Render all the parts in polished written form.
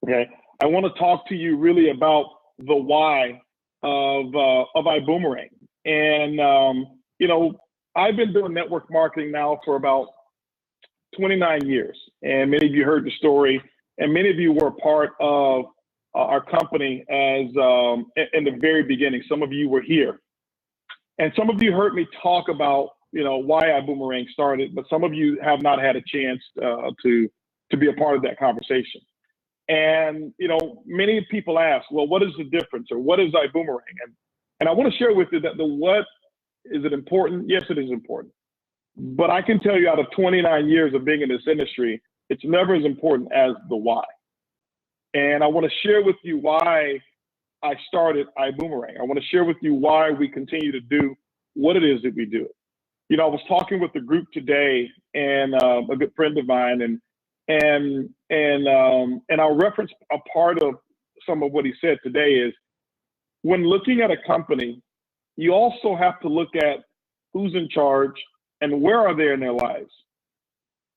Okay, I want to talk to you really about the why of iBuumerang. And you know, I've been doing network marketing now for about 29 years, and many of you heard the story, and many of you were part of our company as in the very beginning. Some of you were here, and some of you heard me talk about, you know, why iBuumerang started, but some of you have not had a chance to be a part of that conversation. And you know, many people ask, well, what is the difference, or what is iBuumerang? And I want to share with you that the what, is it important? Yes, it is important. But I can tell you, out of 29 years of being in this industry, it's never as important as the why. And I want to share with you why I started iBuumerang. I want to share with you why we continue to do what it is that we do. You know, I was talking with the group today, and a good friend of mine, and I'll reference a part of some of what he said today is, when looking at a company, you also have to look at who's in charge and where are they in their lives.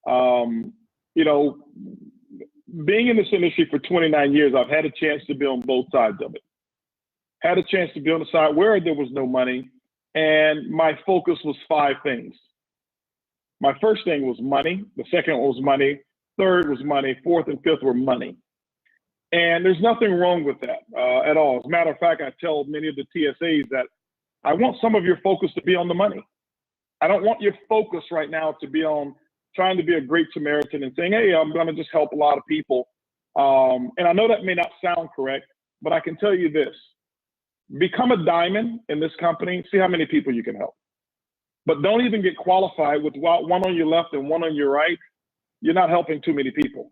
You know, being in this industry for 29 years, I've had a chance to be on both sides of it. Had a chance to be on the side where there was no money, and my focus was 5 things. My first thing was money. The second was money. Third was money. Fourth and fifth were money. And there's nothing wrong with that at all. As a matter of fact, I tell many of the TSAs that I want some of your focus to be on the money. I don't want your focus right now to be on trying to be a great Samaritan and saying, hey, I'm going to just help a lot of people. And I know that may not sound correct, but I can tell you this. Become a diamond in this company, see how many people you can help. But don't even get qualified with one on your left and one on your right. You're not helping too many people.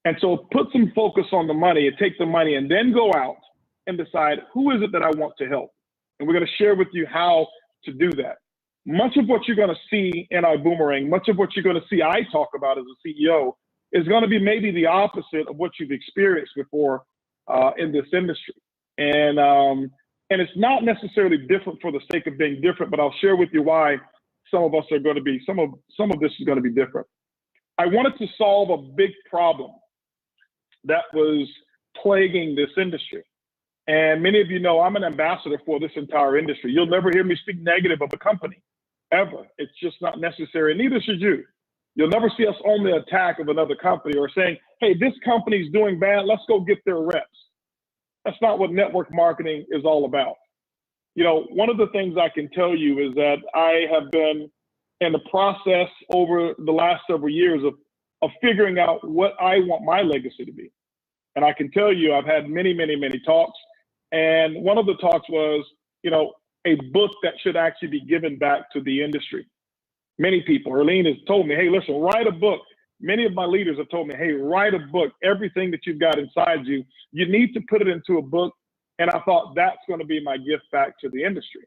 And so put some focus on the money and take the money, and then go out and decide, who is it that I want to help? And we're going to share with you how to do that. Much of what you're going to see in iBuumerang, much of what you're going to see I talk about as a CEO, is going to be maybe the opposite of what you've experienced before in this industry. And it's not necessarily different for the sake of being different, but I'll share with you why some of us are going to be, some of this is going to be different. I wanted to solve a big problem that was plaguing this industry. And many of you know I'm an ambassador for this entire industry. You'll never hear me speak negative of a company, ever. It's just not necessary, and neither should you. You'll never see us on the attack of another company or saying, hey, this company's doing bad, let's go get their reps. That's not what network marketing is all about. You know, one of the things I can tell you is that I have been in the process over the last several years of figuring out what I want my legacy to be. And I can tell you, I've had many, many, many talks. And one of the talks was, you know, a book that should actually be given back to the industry. Many people, Erlene has told me, hey, listen, write a book. Many of my leaders have told me, hey, write a book. Everything that you've got inside you, you need to put it into a book. And I thought that's going to be my gift back to the industry.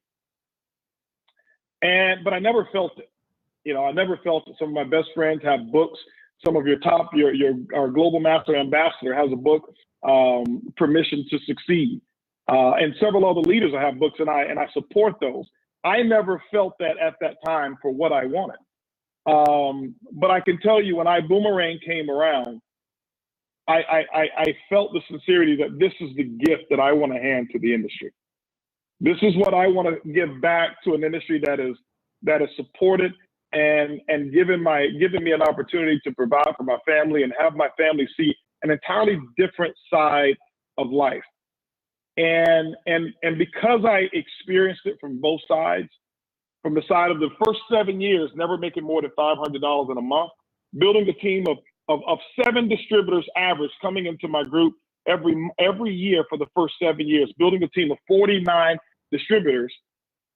But I never felt it. You know, I never felt it. Some of my best friends have books. Some of our global master ambassador has a book, Permission to Succeed. And several other leaders have books, and I support those. I never felt that at that time for what I wanted. But I can tell you, when iBuumerang came around, I felt the sincerity that this is the gift that I want to hand to the industry. This is what I want to give back to an industry that is supported and giving me an opportunity to provide for my family and have my family see an entirely different side of life. And because I experienced it from both sides, from the side of the first 7 years, never making more than $500 in a month, building a team of 7 distributors average coming into my group every year for the first 7 years, building a team of 49 distributors,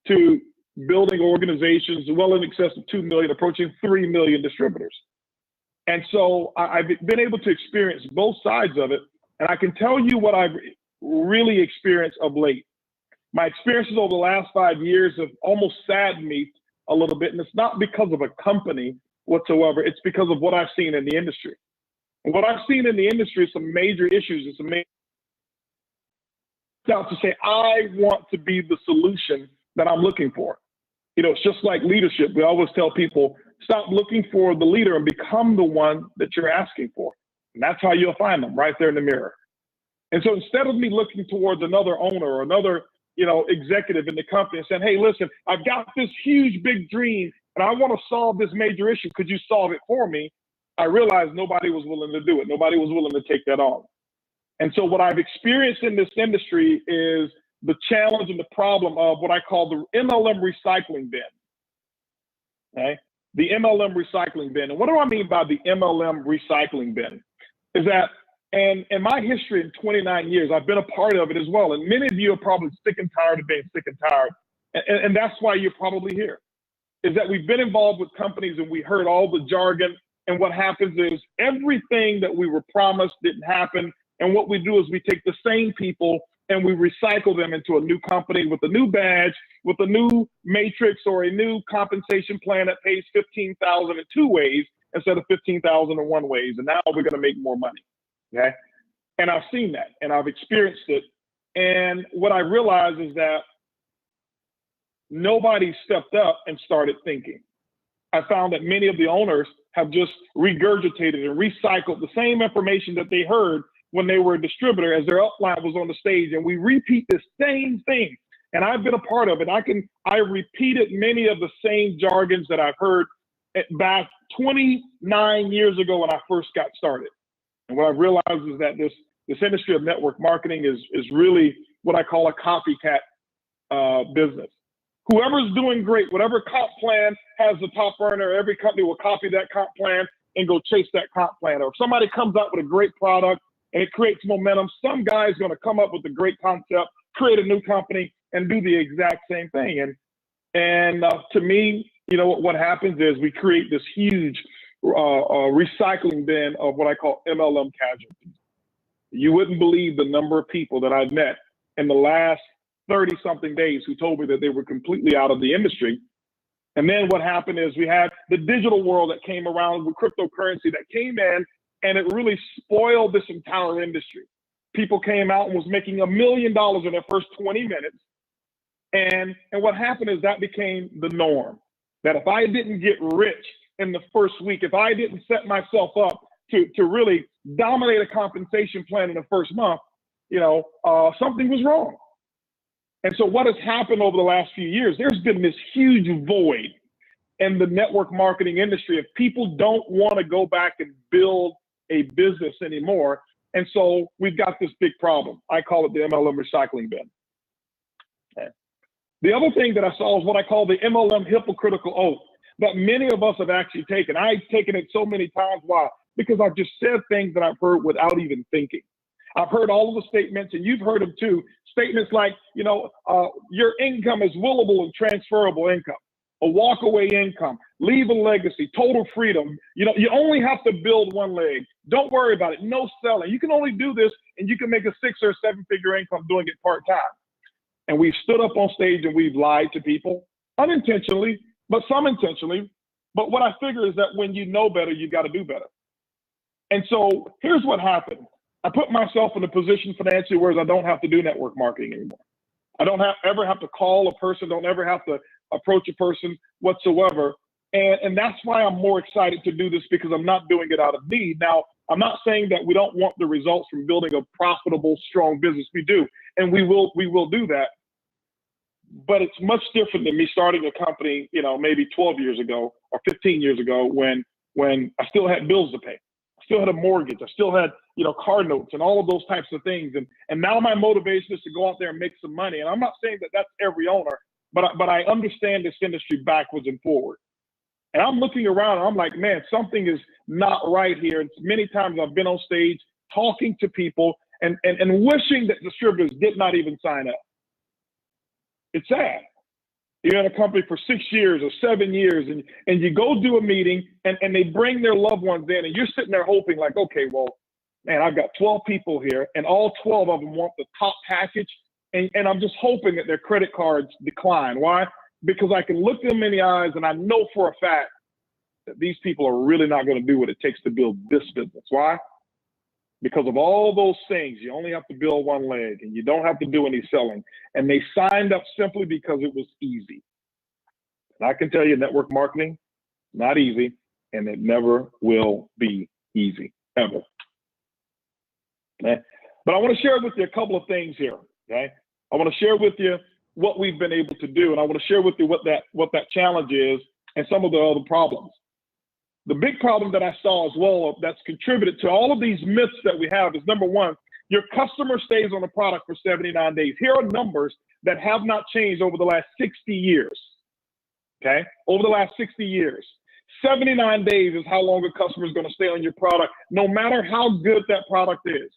to building organizations well in excess of 2 million, approaching 3 million distributors. And so I've been able to experience both sides of it. And I can tell you what I've really experienced of late. My experiences over the last 5 years have almost saddened me a little bit. And it's not because of a company whatsoever. It's because of what I've seen in the industry. And what I've seen in the industry is some major issues. It's amazing to say, I want to be the solution that I'm looking for. You know, it's just like leadership. We always tell people, stop looking for the leader and become the one that you're asking for. And that's how you'll find them, right there in the mirror. And so instead of me looking towards another owner or another, executive in the company and saying, hey, listen, I've got this huge, big dream and I want to solve this major issue. Could you solve it for me? I realized nobody was willing to do it. Nobody was willing to take that on. And so what I've experienced in this industry is the challenge and the problem of what I call the MLM recycling bin. Okay? The MLM recycling bin. And what do I mean by the MLM recycling bin? Is that, and in my history in 29 years, I've been a part of it as well. And many of you are probably sick and tired of being sick and tired. And that's why you're probably here, is that we've been involved with companies and we heard all the jargon. And what happens is everything that we were promised didn't happen. And what we do is we take the same people and we recycle them into a new company with a new badge, with a new matrix or a new compensation plan that pays $15,000 in 2 ways instead of $15,000 in 1 ways. And now we're going to make more money. Okay. And I've seen that and I've experienced it. And what I realized is that nobody stepped up and started thinking. I found that many of the owners have just regurgitated and recycled the same information that they heard when they were a distributor as their upline was on the stage. And we repeat the same thing. And I've been a part of it. I repeated many of the same jargons that I've heard back 29 years ago when I first got started. And what I've realized is that this industry of network marketing is really what I call a copycat business. Whoever's doing great, whatever comp plan has the top earner, every company will copy that comp plan and go chase that comp plan. Or if somebody comes out with a great product and it creates momentum, some guy's going to come up with a great concept, create a new company, and do the exact same thing. And to me, what happens is we create this huge recycling bin of what I call MLM casualties. You wouldn't believe the number of people that I've met in the last 30-something days who told me that they were completely out of the industry. And then what happened is we had the digital world that came around with cryptocurrency that came in, and it really spoiled this entire industry. People came out and was making $1 million in their first 20 minutes. And what happened is that became the norm, that if I didn't get rich in the first week, if I didn't set myself up to really dominate a compensation plan in the first month, something was wrong. And so what has happened over the last few years, there's been this huge void in the network marketing industry if people don't want to go back and build a business anymore. And so we've got this big problem. I call it the MLM recycling bin. Okay. The other thing that I saw is what I call the MLM hypocritical oath that many of us have actually taken. I've taken it so many times. Why? Because I've just said things that I've heard without even thinking. I've heard all of the statements, and you've heard them too. Statements like, your income is willable and transferable income, a walkaway income, leave a legacy, total freedom. You only have to build 1 leg. Don't worry about it. No selling. You can only do this, and you can make a 6 or 7-figure income doing it part-time. And we've stood up on stage and we've lied to people unintentionally, but some intentionally. But what I figure is that when you know better, you got to do better. And so here's what happened. I put myself in a position financially where I don't have to do network marketing anymore. I don't ever have to call a person, don't ever have to approach a person whatsoever. And that's why I'm more excited to do this, because I'm not doing it out of need. Now, I'm not saying that we don't want the results from building a profitable, strong business. We do, and we will do that. But it's much different than me starting a company, maybe 12 years ago or 15 years ago when I still had bills to pay. I still had a mortgage. I still had, car notes and all of those types of things. And now my motivation is to go out there and make some money. And I'm not saying that that's every owner, but I understand this industry backwards and forward. And I'm looking around and I'm like, man, something is not right here. And many times I've been on stage talking to people and wishing that distributors did not even sign up. It's sad. You're in a company for 6 years or 7 years and you go do a meeting and they bring their loved ones in and you're sitting there hoping like, okay, well, man, I've got 12 people here and all 12 of them want the top package. And I'm just hoping that their credit cards decline. Why? Because I can look them in the eyes and I know for a fact that these people are really not going to do what it takes to build this business. Why? Because of all those things, you only have to build 1 leg and you don't have to do any selling. And they signed up simply because it was easy. And I can tell you, network marketing, not easy, and it never will be easy, ever. Okay? But I want to share with you a couple of things here, okay? I want to share with you what we've been able to do, and I want to share with you what that challenge is and some of the other problems. The big problem that I saw as well that's contributed to all of these myths that we have is, number one, your customer stays on the product for 79 days. Here are numbers that have not changed over the last 60 years, okay? Over the last 60 years. 79 days is how long a customer is going to stay on your product, no matter how good that product is.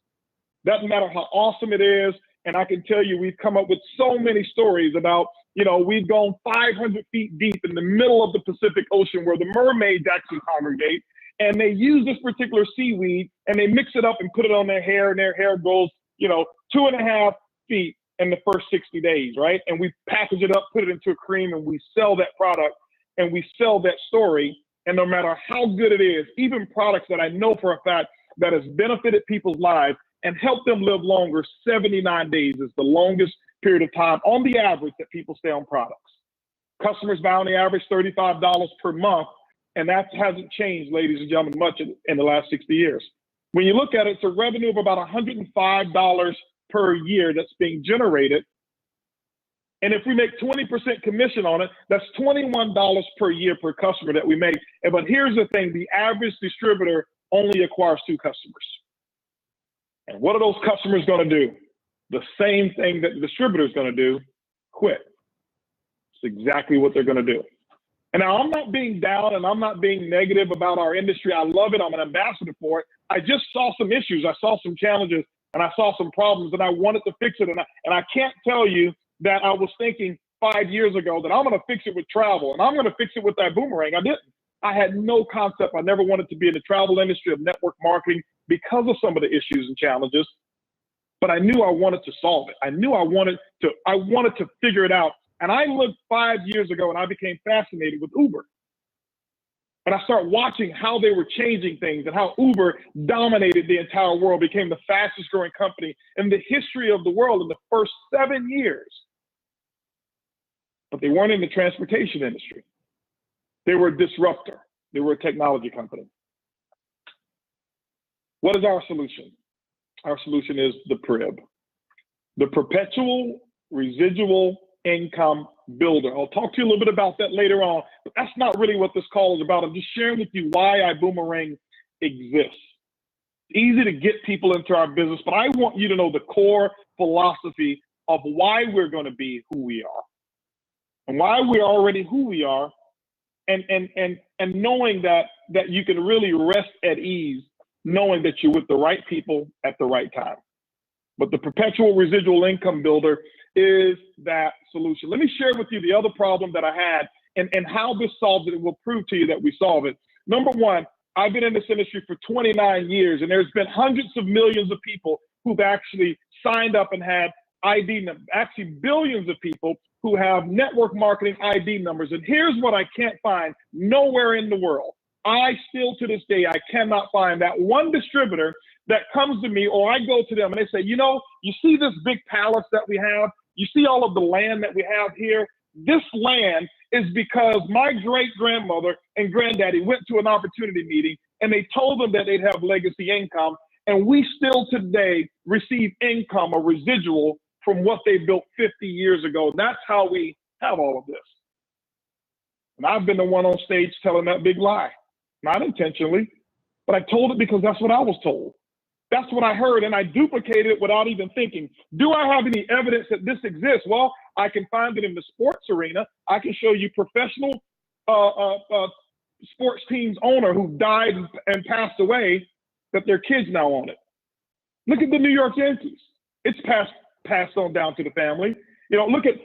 Doesn't matter how awesome it is. And I can tell you, we've come up with so many stories about, you know, we've gone 500 feet deep in the middle of the Pacific Ocean where the mermaids actually congregate, and they use this particular seaweed and they mix it up and put it on their hair, and their hair grows, you know, 2.5 feet in the first 60 days, right? And we package it up, put it into a cream, and we sell that product and we sell that story. And no matter how good it is, even products that I know for a fact that has benefited people's lives and helped them live longer, 79 days is the longest period of time on the average that people stay on products. Customers buy on the average $35 per month, and that hasn't changed, ladies and gentlemen, much in the last 60 years. When you look at it, it's a revenue of about $105 per year that's being generated. And if we make 20% commission on it, that's $21 per year per customer that we make. But here's the thing, the average distributor only acquires 2 customers. And what are those customers going to do? The same thing that the distributor is going to do, quit. It's exactly what they're going to do. And now I'm not being down and I'm not being negative about our industry. I love it. I'm an ambassador for it. I just saw some issues. I saw some challenges and I saw some problems and I wanted to fix it. And I can't tell you that I was thinking 5 years ago that I'm going to fix it with travel and I'm going to fix it with iBuumerang. I didn't. I had no concept. I never wanted to be in the travel industry of network marketing because of some of the issues and challenges. But I knew I wanted to solve it. I knew I wanted to figure it out. And I looked 5 years ago and I became fascinated with Uber. And I started watching how they were changing things and how Uber dominated the entire world, became the fastest growing company in the history of the world in the first 7 years. But they weren't in the transportation industry. They were a disruptor. They were a technology company. What is our solution? Our solution is the PRIB, the perpetual residual income builder. I'll talk to you a little bit about that later on, but that's not really what this call is about. I'm just sharing with you why iBuumerang exists. It's easy to get people into our business, but I want you to know the core philosophy of why we're going to be who we are and why we're already who we are, and knowing that you can really rest at ease knowing that you're with the right people at the right time. But the perpetual residual income builder is that solution. Let me share with you the other problem that I had and how this solves it, and we'll prove to you that we solve it. Number one, I've been in this industry for 29 years, and there's been hundreds of millions of people who've actually signed up and had ID numbers, actually billions of people who have network marketing ID numbers. And here's what I can't find nowhere in the world. I still, to this day, I cannot find that one distributor that comes to me or I go to them and they say, you know, you see this big palace that we have? You see all of the land that we have here? This land is because my great-grandmother and granddaddy went to an opportunity meeting and they told them that they'd have legacy income. And we still today receive income or residual from what they built 50 years ago. That's how we have all of this. And I've been the one on stage telling that big lie. Not intentionally, but I told it because that's what I was told. That's what I heard, and I duplicated it without even thinking. Do I have any evidence that this exists? Well, I can find it in the sports arena. I can show you professional sports teams owner who died and passed away, that their kids now own it. Look at the New York Yankees. It's passed on down to the family. You know, look at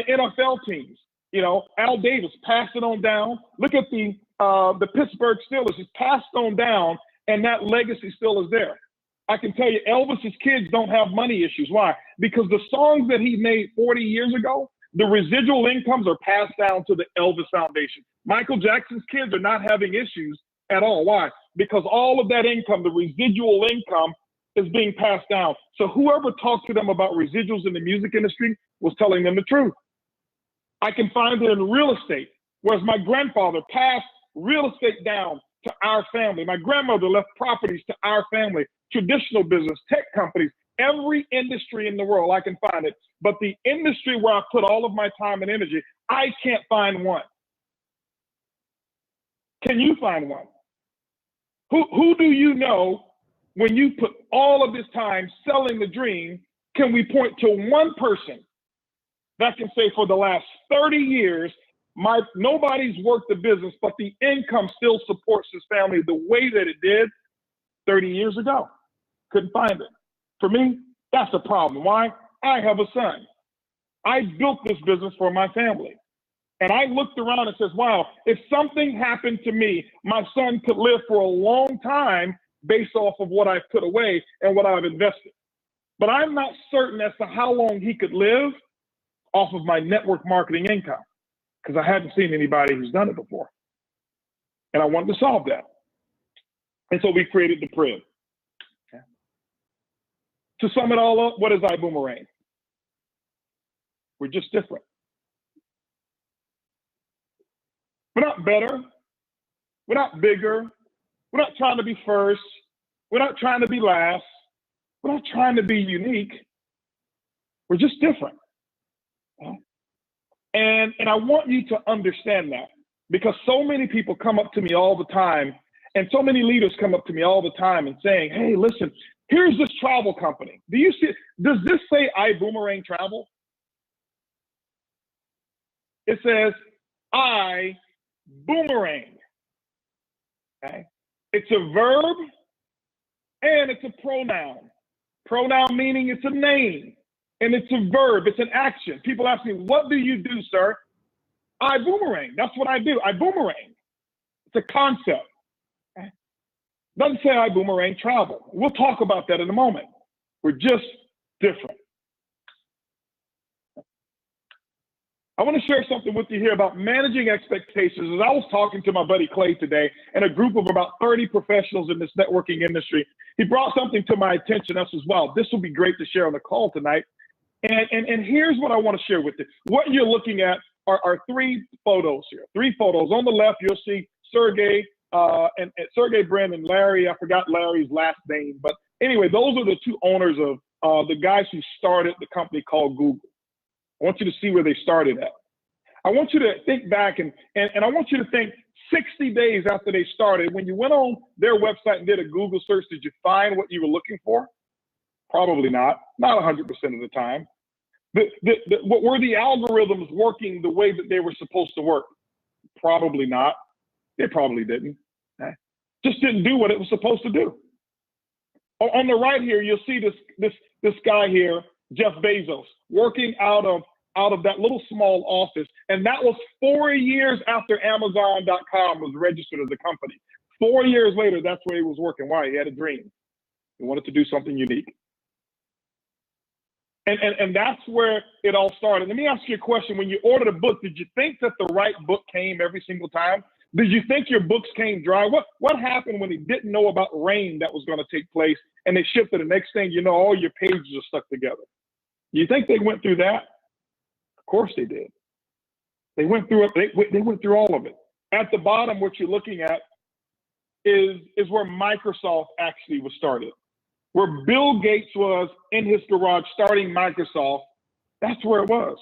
NFL teams. You know, Al Davis passed it on down. Look at the Pittsburgh Steelers. It's passed on down, and that legacy still is there. I can tell you, Elvis's kids don't have money issues. Why? Because the songs that he made 40 years ago, the residual incomes are passed down to the Elvis Foundation. Michael Jackson's kids are not having issues at all. Why? Because all of that income, the residual income, is being passed down. So whoever talked to them about residuals in the music industry was telling them the truth. I can find it in real estate, whereas my grandfather passed real estate down to our family. My grandmother left properties to our family, traditional business, tech companies, every industry in the world. I can find it. But the industry where I put all of my time and energy, I can't find one. Can you find one? Who do you know when you put all of this time selling the dream? Can we point to one person that can say for the last 30 years, nobody's worked the business, but the income still supports his family the way that it did 30 years ago? Couldn't find it. For me, that's a problem. Why? I have a son. I built this business for my family. And I looked around and says, wow, if something happened to me, my son could live for a long time based off of what I've put away and what I've invested. But I'm not certain as to how long he could live off of my network marketing income, because I hadn't seen anybody who's done it before. And I wanted to solve that. And so we created the Crib. Okay. To sum it all up, what is iBuumerang? We're just different. We're not better. We're not bigger. We're not trying to be first. We're not trying to be last. We're not trying to be unique. We're just different. Okay? And I want you to understand that, because so many people come up to me all the time, and so many leaders come up to me all the time and saying, hey, listen, here's this travel company. Do you see, does this say iBuumerang Travel? It says iBuumerang. Okay? It's a verb and it's a pronoun. Pronoun meaning it's a name, and it's a verb, it's an action. People ask me, what do you do, sir? iBuumerang. That's what I do. iBuumerang. It's a concept. Okay? Doesn't say iBuumerang Travel. We'll talk about that in a moment. We're just different. I want to share something with you here about managing expectations. As I was talking to my buddy Clay today and a group of about 30 professionals in this networking industry, he brought something to my attention. I says, wow, this will be great to share on the call tonight. And here's what I want to share with you. What you're looking at are three photos here. Three photos. On the left, you'll see Sergey, and Sergey, Brent, and Larry. I forgot Larry's last name. But anyway, those are the two owners of the guys who started the company called Google. I want you to see where they started at. I want you to think back and I want you to think 60 days after they started, when you went on their website and did a Google search, did you find what you were looking for? Probably not 100% of the time. What were the algorithms working the way that they were supposed to work? Probably not. They probably didn't. Okay? Just didn't do what it was supposed to do. On the right here, you'll see this guy here, Jeff Bezos, working out of that little small office. And that was 4 years after Amazon.com was registered as a company. 4 years later, that's where he was working. Why? He had a dream. He wanted to do something unique. And that's where it all started. Let me ask you a question. When you ordered a book, did you think that the right book came every single time? Did you think your books came dry? What happened when he didn't know about rain that was going to take place and they shipped it? The next thing you know, all your pages are stuck together. You think they went through that? Of course they did. They went through it. They went through all of it. At the bottom, what you're looking at is where Microsoft actually was started. Where Bill Gates was in his garage starting Microsoft, that's where it was.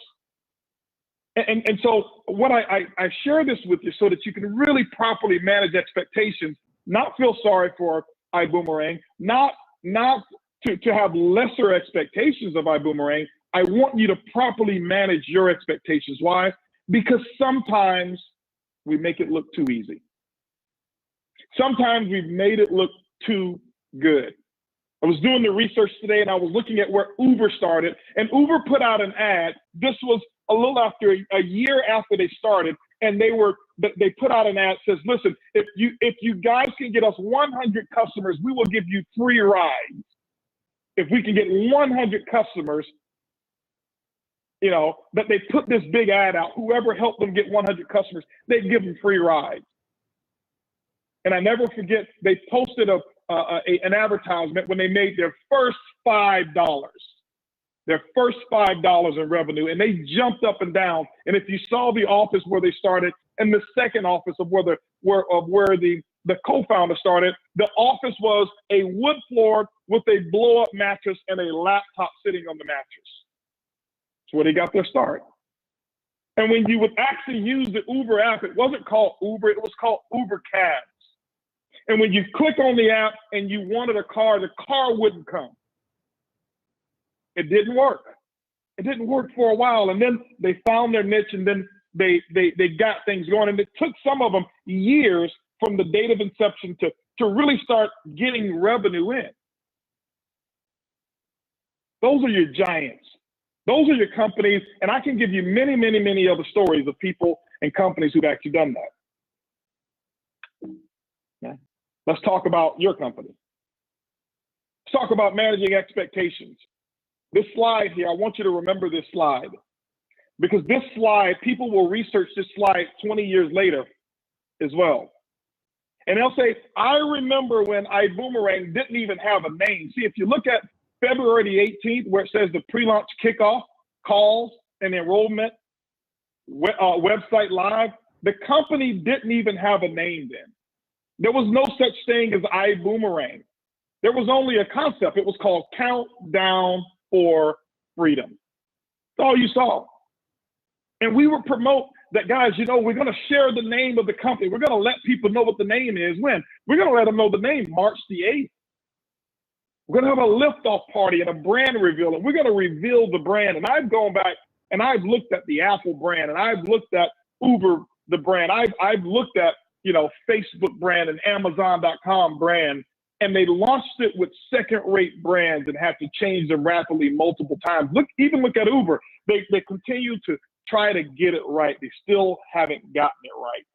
And so what I share this with you so that you can really properly manage expectations, not feel sorry for iBuumerang, not to have lesser expectations of iBuumerang. I want you to properly manage your expectations. Why? Because sometimes we make it look too easy. Sometimes we've made it look too good. I was doing the research today and I was looking at where Uber started, and Uber put out an ad. This was a little after a year after they started, and they put out an ad that says, listen, if you guys can get us 100 customers, we will give you free rides. If we can get 100 customers, you know, but they put this big ad out. Whoever helped them get 100 customers, they'd give them free rides. And I never forget, they posted an advertisement when they made their first $5. Their first $5 in revenue, and they jumped up and down. And if you saw the office where they started, and the second office of where the the co-founder started, the office was a wood floor with a blow-up mattress and a laptop sitting on the mattress. That's where they got their start. And when you would actually use the Uber app, it wasn't called Uber, it was called Uber Cabs. And when you click on the app and you wanted a car, the car wouldn't come. It didn't work. It didn't work for a while. And then they found their niche, and then they got things going. And it took some of them years from the date of inception to really start getting revenue in. Those are your giants. Those are your companies. And I can give you many, many, many other stories of people and companies who've actually done that. Okay. Let's talk about your company. Let's talk about managing expectations. This slide here, I want you to remember this slide, because this slide, people will research this slide 20 years later as well. And they'll say, I remember when iBuumerang didn't even have a name. See, if you look at February the 18th, where it says the pre-launch kickoff, calls, and enrollment, website live, the company didn't even have a name then. There was no such thing as iBuumerang. There was only a concept. It was called Countdown for Freedom. That's all you saw. And we would promote that, guys, you know, we're going to share the name of the company. We're going to let people know what the name is. When? We're going to let them know the name, March the 8th. We're going to have a liftoff party and a brand reveal, and we're going to reveal the brand. And I've gone back and I've looked at the Apple brand, and I've looked at Uber, the brand. I've looked at, you know, Facebook brand and Amazon.com brand, and they launched it with second-rate brands and had to change them rapidly multiple times. Even look at Uber. They continue to try to get it right. They still haven't gotten it right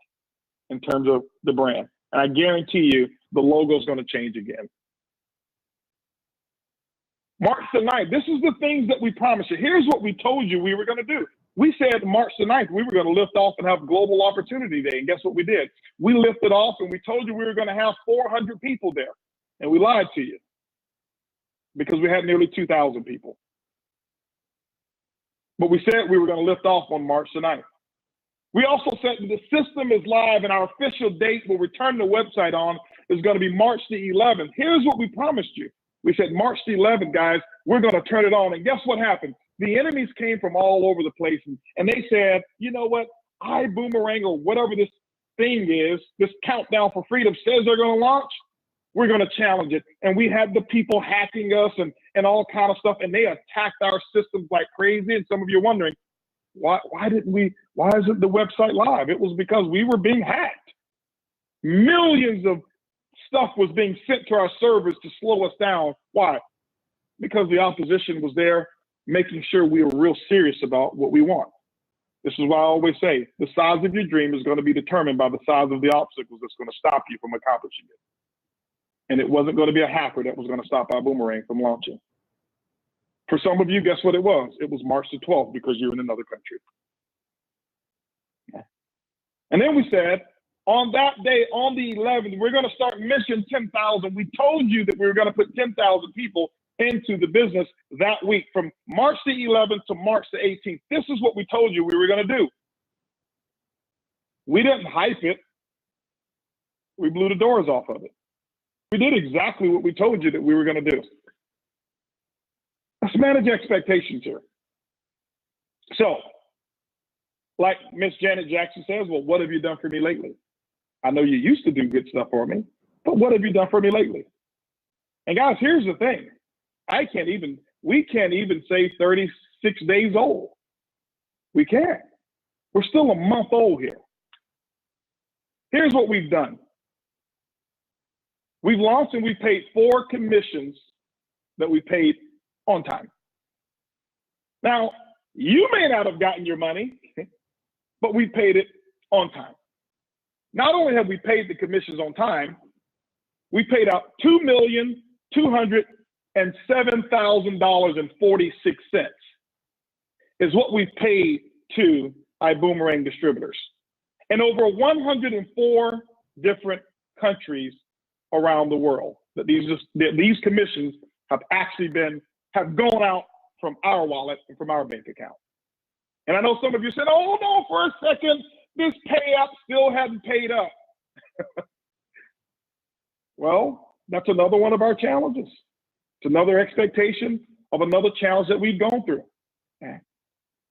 in terms of the brand. And I guarantee you the logo is going to change again. March the 9th, this is the things that we promised you. Here's what we told you we were going to do. We said March the 9th, we were going to lift off and have Global Opportunity Day. And guess what we did? We lifted off and we told you we were going to have 400 people there. And we lied to you because we had nearly 2,000 people. But we said we were going to lift off on March the 9th. We also said that the system is live and our official date we'll return the website on is going to be March the 11th. Here's what we promised you. We said, March the 11th, guys, we're going to turn it on. And guess what happened? The enemies came from all over the place. And they said, you know what? iBuumerang, or whatever this thing is, this Countdown for Freedom says they're going to launch, we're going to challenge it. And we had the people hacking us and all kind of stuff. And they attacked our systems like crazy. And some of you are wondering, why isn't the website live? It was because we were being hacked. Millions of stuff was being sent to our servers to slow us down. Why? Because the opposition was there making sure we were real serious about what we want. This is why I always say the size of your dream is going to be determined by the size of the obstacles that's going to stop you from accomplishing it. And it wasn't going to be a hacker that was going to stop iBuumerang from launching. For some of you, guess what it was? It was March the 12th because you're in another country. And then we said, on that day, on the 11th, we're going to start mission 10,000. We told you that we were going to put 10,000 people into the business that week from March the 11th to March the 18th. This is what we told you we were going to do. We didn't hype it. We blew the doors off of it. We did exactly what we told you that we were going to do. Let's manage expectations here. So, like Miss Janet Jackson says, well, what have you done for me lately? I know you used to do good stuff for me, but what have you done for me lately? And guys, here's the thing. We can't even say 36 days old. We can't. We're still a month old here. Here's what we've done. We've launched and we paid 4 commissions that we paid on time. Now, you may not have gotten your money, but we paid it on time. Not only have we paid the commissions on time, we paid out $2,207,046 is what we paid to iBuumerang distributors in over 104 different countries around the world. That these commissions have actually have gone out from our wallet and from our bank account. And I know some of you said, "Oh no, for a second, this pay app still hadn't paid up." Well, that's another one of our challenges. It's another expectation of another challenge that we've gone through.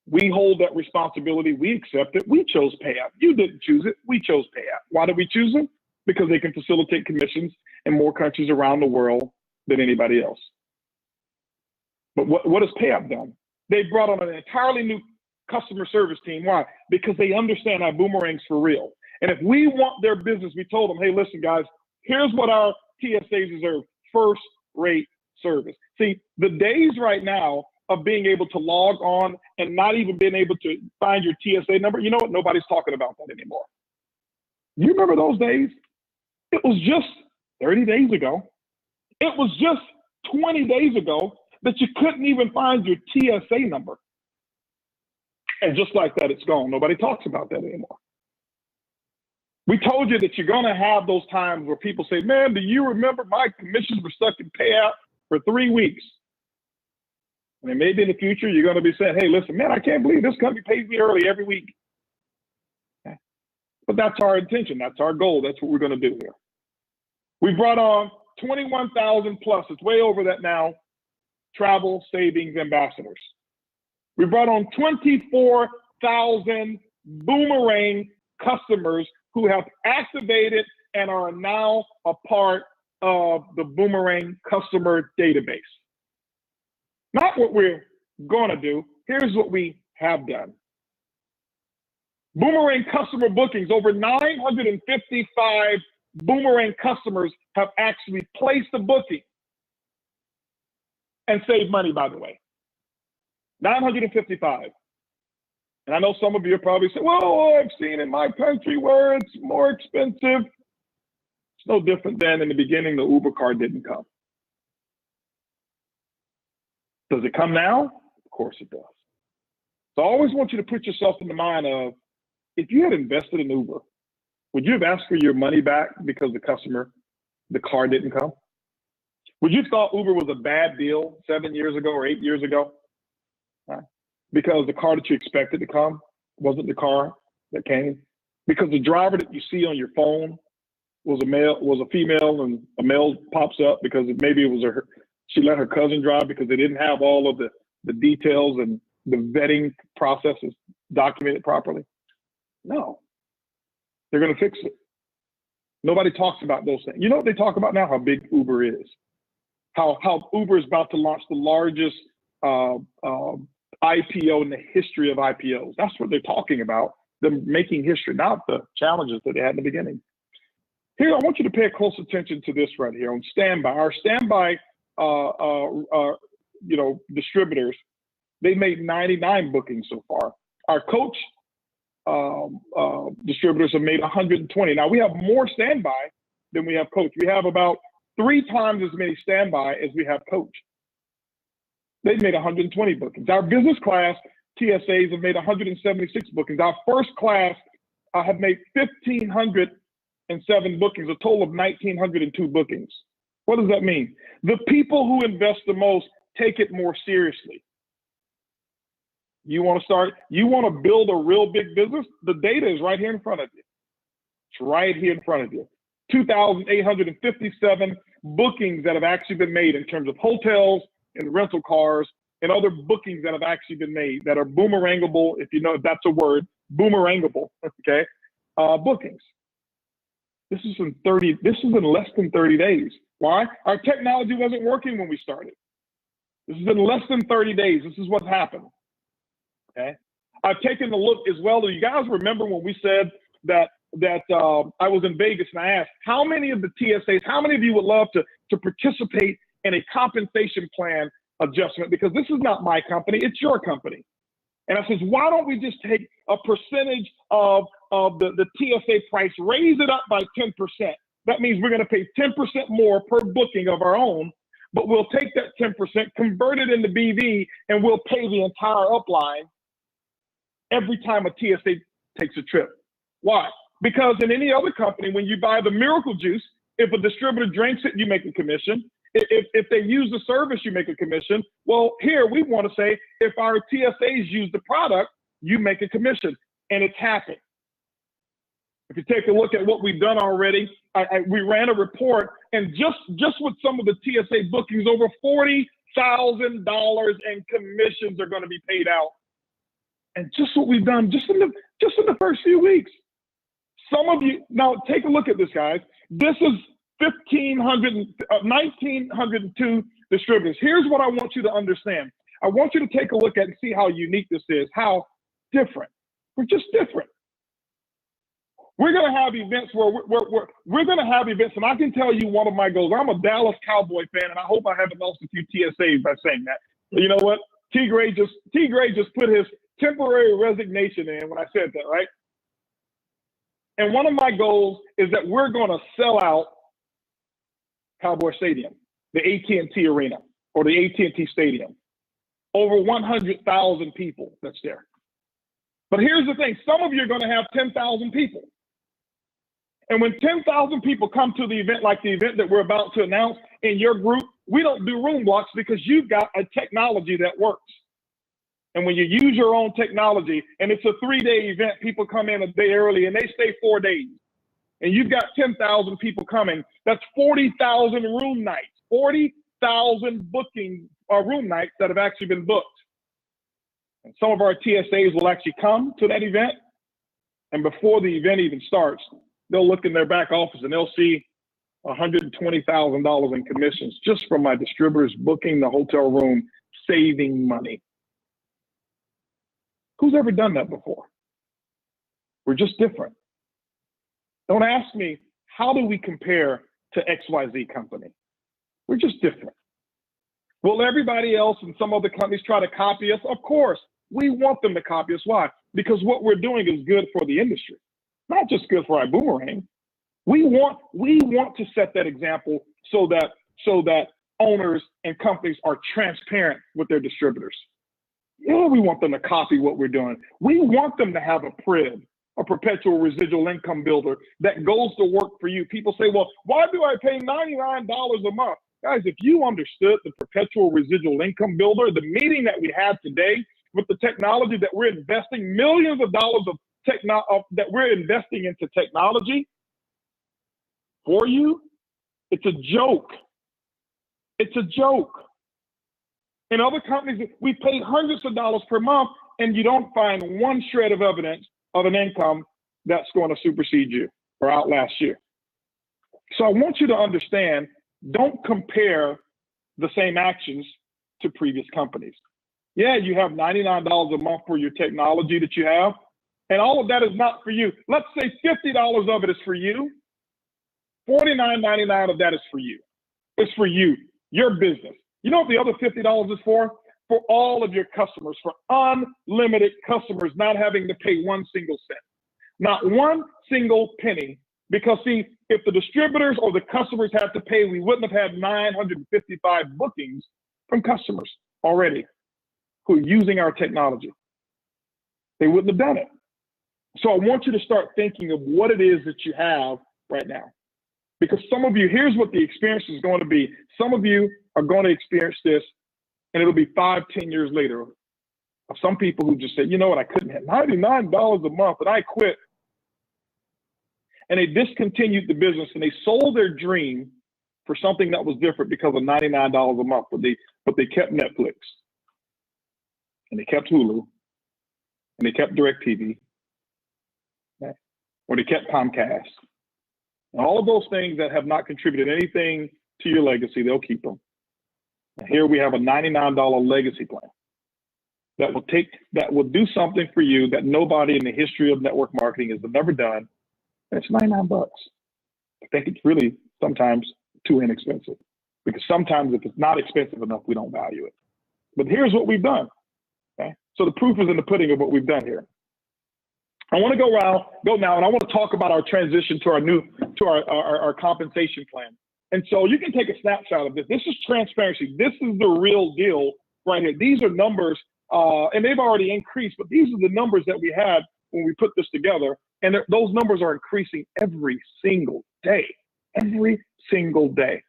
We hold that responsibility. We accept it. We chose payout. You didn't choose it. We chose payout. Why did we choose them? Because they can facilitate commissions in more countries around the world than anybody else. But what has payout done? They brought on an entirely new customer service team. Why? Because they understand iBuumerang's for real. And if we want their business, we told them, hey, listen, guys, here's what our TSAs deserve: first-rate service. See, the days right now of being able to log on and not even being able to find your TSA number, you know what? Nobody's talking about that anymore. You remember those days? It was just 30 days ago. It was just 20 days ago that you couldn't even find your TSA number. And just like that, it's gone. Nobody talks about that anymore. We told you that you're going to have those times where people say, man, do you remember my commissions were stuck in payout for 3 weeks? And maybe in the future, you're going to be saying, hey, listen, man, I can't believe this company pays me early every week. Okay. But that's our intention. That's our goal. That's what we're going to do here. We brought on 21,000 plus. It's way over that now. Travel savings ambassadors. We brought on 24,000 Boomerang customers who have activated and are now a part of the Boomerang customer database. Not what we're going to do. Here's what we have done. Boomerang customer bookings, over 955 Boomerang customers have actually placed a booking and saved money, by the way. 955. And I know some of you are probably saying, well, I've seen in my country where it's more expensive. It's no different than in the beginning, the Uber car didn't come. Does it come now? Of course it does. So I always want you to put yourself in the mind of, if you had invested in Uber, would you have asked for your money back because the car didn't come? Would you have thought Uber was a bad deal 7 years ago or 8 years ago? Because the car that you expected to come wasn't the car that came? Because the driver that you see on your phone was a female, and a male pops up because maybe it was she let her cousin drive because they didn't have all of the details and the vetting processes documented properly? No. They're going to fix it. Nobody talks about those things. You know what they talk about now? How big Uber is. How Uber is about to launch the largest IPO in the history of IPOs. That's what they're talking about. Them making history, not the challenges that they had in the beginning. Here, I want you to pay close attention to this right here on standby. Our standby distributors, they made 99 bookings so far. Our coach distributors have made 120. Now we have more standby than we have coach. We have about 3 times as many standby as we have coach. They've made 120 bookings. Our business class TSAs have made 176 bookings. Our first class have made 1,507 bookings, a total of 1,902 bookings. What does that mean? The people who invest the most take it more seriously. You want to build a real big business? The data is right here in front of you. It's right here in front of you. 2,857 bookings that have actually been made in terms of hotels and rental cars and other bookings that have actually been made that are boomerangable, if you know if that's a word, boomerangable, okay? Bookings. This is in less than 30 days. Why? Our technology wasn't working when we started. This is in less than 30 days. This is what's happened. Okay. I've taken a look as well. Do you guys remember when we said that I was in Vegas and I asked how many of the TSAs, how many of you would love to participate in a compensation plan adjustment? Because this is not my company, it's your company. And I says, why don't we just take a percentage of the TSA price, raise it up by 10%. That means we're going to pay 10% more per booking of our own, but we'll take that 10%, convert it into BV, and we'll pay the entire upline every time a TSA takes a trip. Why? Because in any other company, when you buy the miracle juice, if a distributor drinks it, you make a commission. If they use the service, you make a commission. Well, here we want to say, if our TSAs use the product, you make a commission. And it's happened. If you take a look at what we've done already, we ran a report, and just with some of the TSA bookings, over $40,000 in commissions are going to be paid out. And just what we've done just in the first few weeks. Some of you, now take a look at this, guys. This is 1,902 distributors. Here's what I want you to understand. I want you to take a look at and see how unique this is, how different. We're just different. We're going to have events where we're going to have events, and I can tell you one of my goals. I'm a Dallas Cowboy fan, and I hope I haven't lost a few TSAs by saying that. You know what? T. Gray just put his temporary resignation in when I said that, right? And one of my goals is that we're going to sell out Cowboy Stadium, the AT&T Arena, or the AT&T Stadium. Over 100,000 people that's there. But here's the thing. Some of you are going to have 10,000 people. And when 10,000 people come to the event, like the event that we're about to announce in your group, we don't do room blocks because you've got a technology that works. And when you use your own technology, and it's a 3-day event, people come in a day early and they stay 4 days. And you've got 10,000 people coming. That's 40,000 room nights, 40,000 booking or room nights that have actually been booked. And some of our TSAs will actually come to that event. And before the event even starts, they'll look in their back office and they'll see $120,000 in commissions just from my distributors booking the hotel room, saving money. Who's ever done that before? We're just different. Don't ask me, how do we compare to XYZ company? We're just different. Will everybody else and some other companies try to copy us? Of course. We want them to copy us. Why? Because what we're doing is good for the industry, not just good for iBuumerang. We want to set that example so that owners and companies are transparent with their distributors. Yeah, we want them to copy what we're doing. We want them to have a PRIB, a perpetual residual income builder that goes to work for you. People say, well, why do I pay $99 a month? Guys, if you understood the perpetual residual income builder, the meeting that we had today with the technology that we're investing, millions of dollars that we're investing into technology for you, it's a joke. It's a joke. In other companies, we pay hundreds of dollars per month, and you don't find one shred of evidence of an income that's going to supersede you or outlast you. So I want you to understand, don't compare the same actions to previous companies. Yeah, you have $99 a month for your technology that you have, and all of that is not for you. Let's say $50 of it is for you. $49.99 of that is for you. It's for you, your business. You know what the other $50 is for? For all of your customers, for unlimited customers not having to pay one single cent, not one single penny. Because see, if the distributors or the customers had to pay, we wouldn't have had 955 bookings from customers already who are using our technology. They wouldn't have done it. So I want you to start thinking of what it is that you have right now. Because some of you, here's what the experience is going to be. Some of you are going to experience this, and it'll be 5-10 years later of some people who just said, you know what, I couldn't have $99 a month, and I quit. And they discontinued the business, and they sold their dream for something that was different because of $99 a month. But they kept Netflix, and they kept Hulu, and they kept DirecTV, right? Or they kept Comcast. And all of those things that have not contributed anything to your legacy, they'll keep them. And here we have a $99 legacy plan that will do something for you that nobody in the history of network marketing has ever done. And it's $99. I think it's really sometimes too inexpensive, because sometimes if it's not expensive enough, we don't value it. But here's what we've done. Okay? So the proof is in the pudding of what we've done here. I want to go now, and I want to talk about our transition to our compensation plan. And so you can take a snapshot of this. This is transparency. This is the real deal right here. These are numbers, and they've already increased, but these are the numbers that we had when we put this together. And those numbers are increasing every single day, every single day.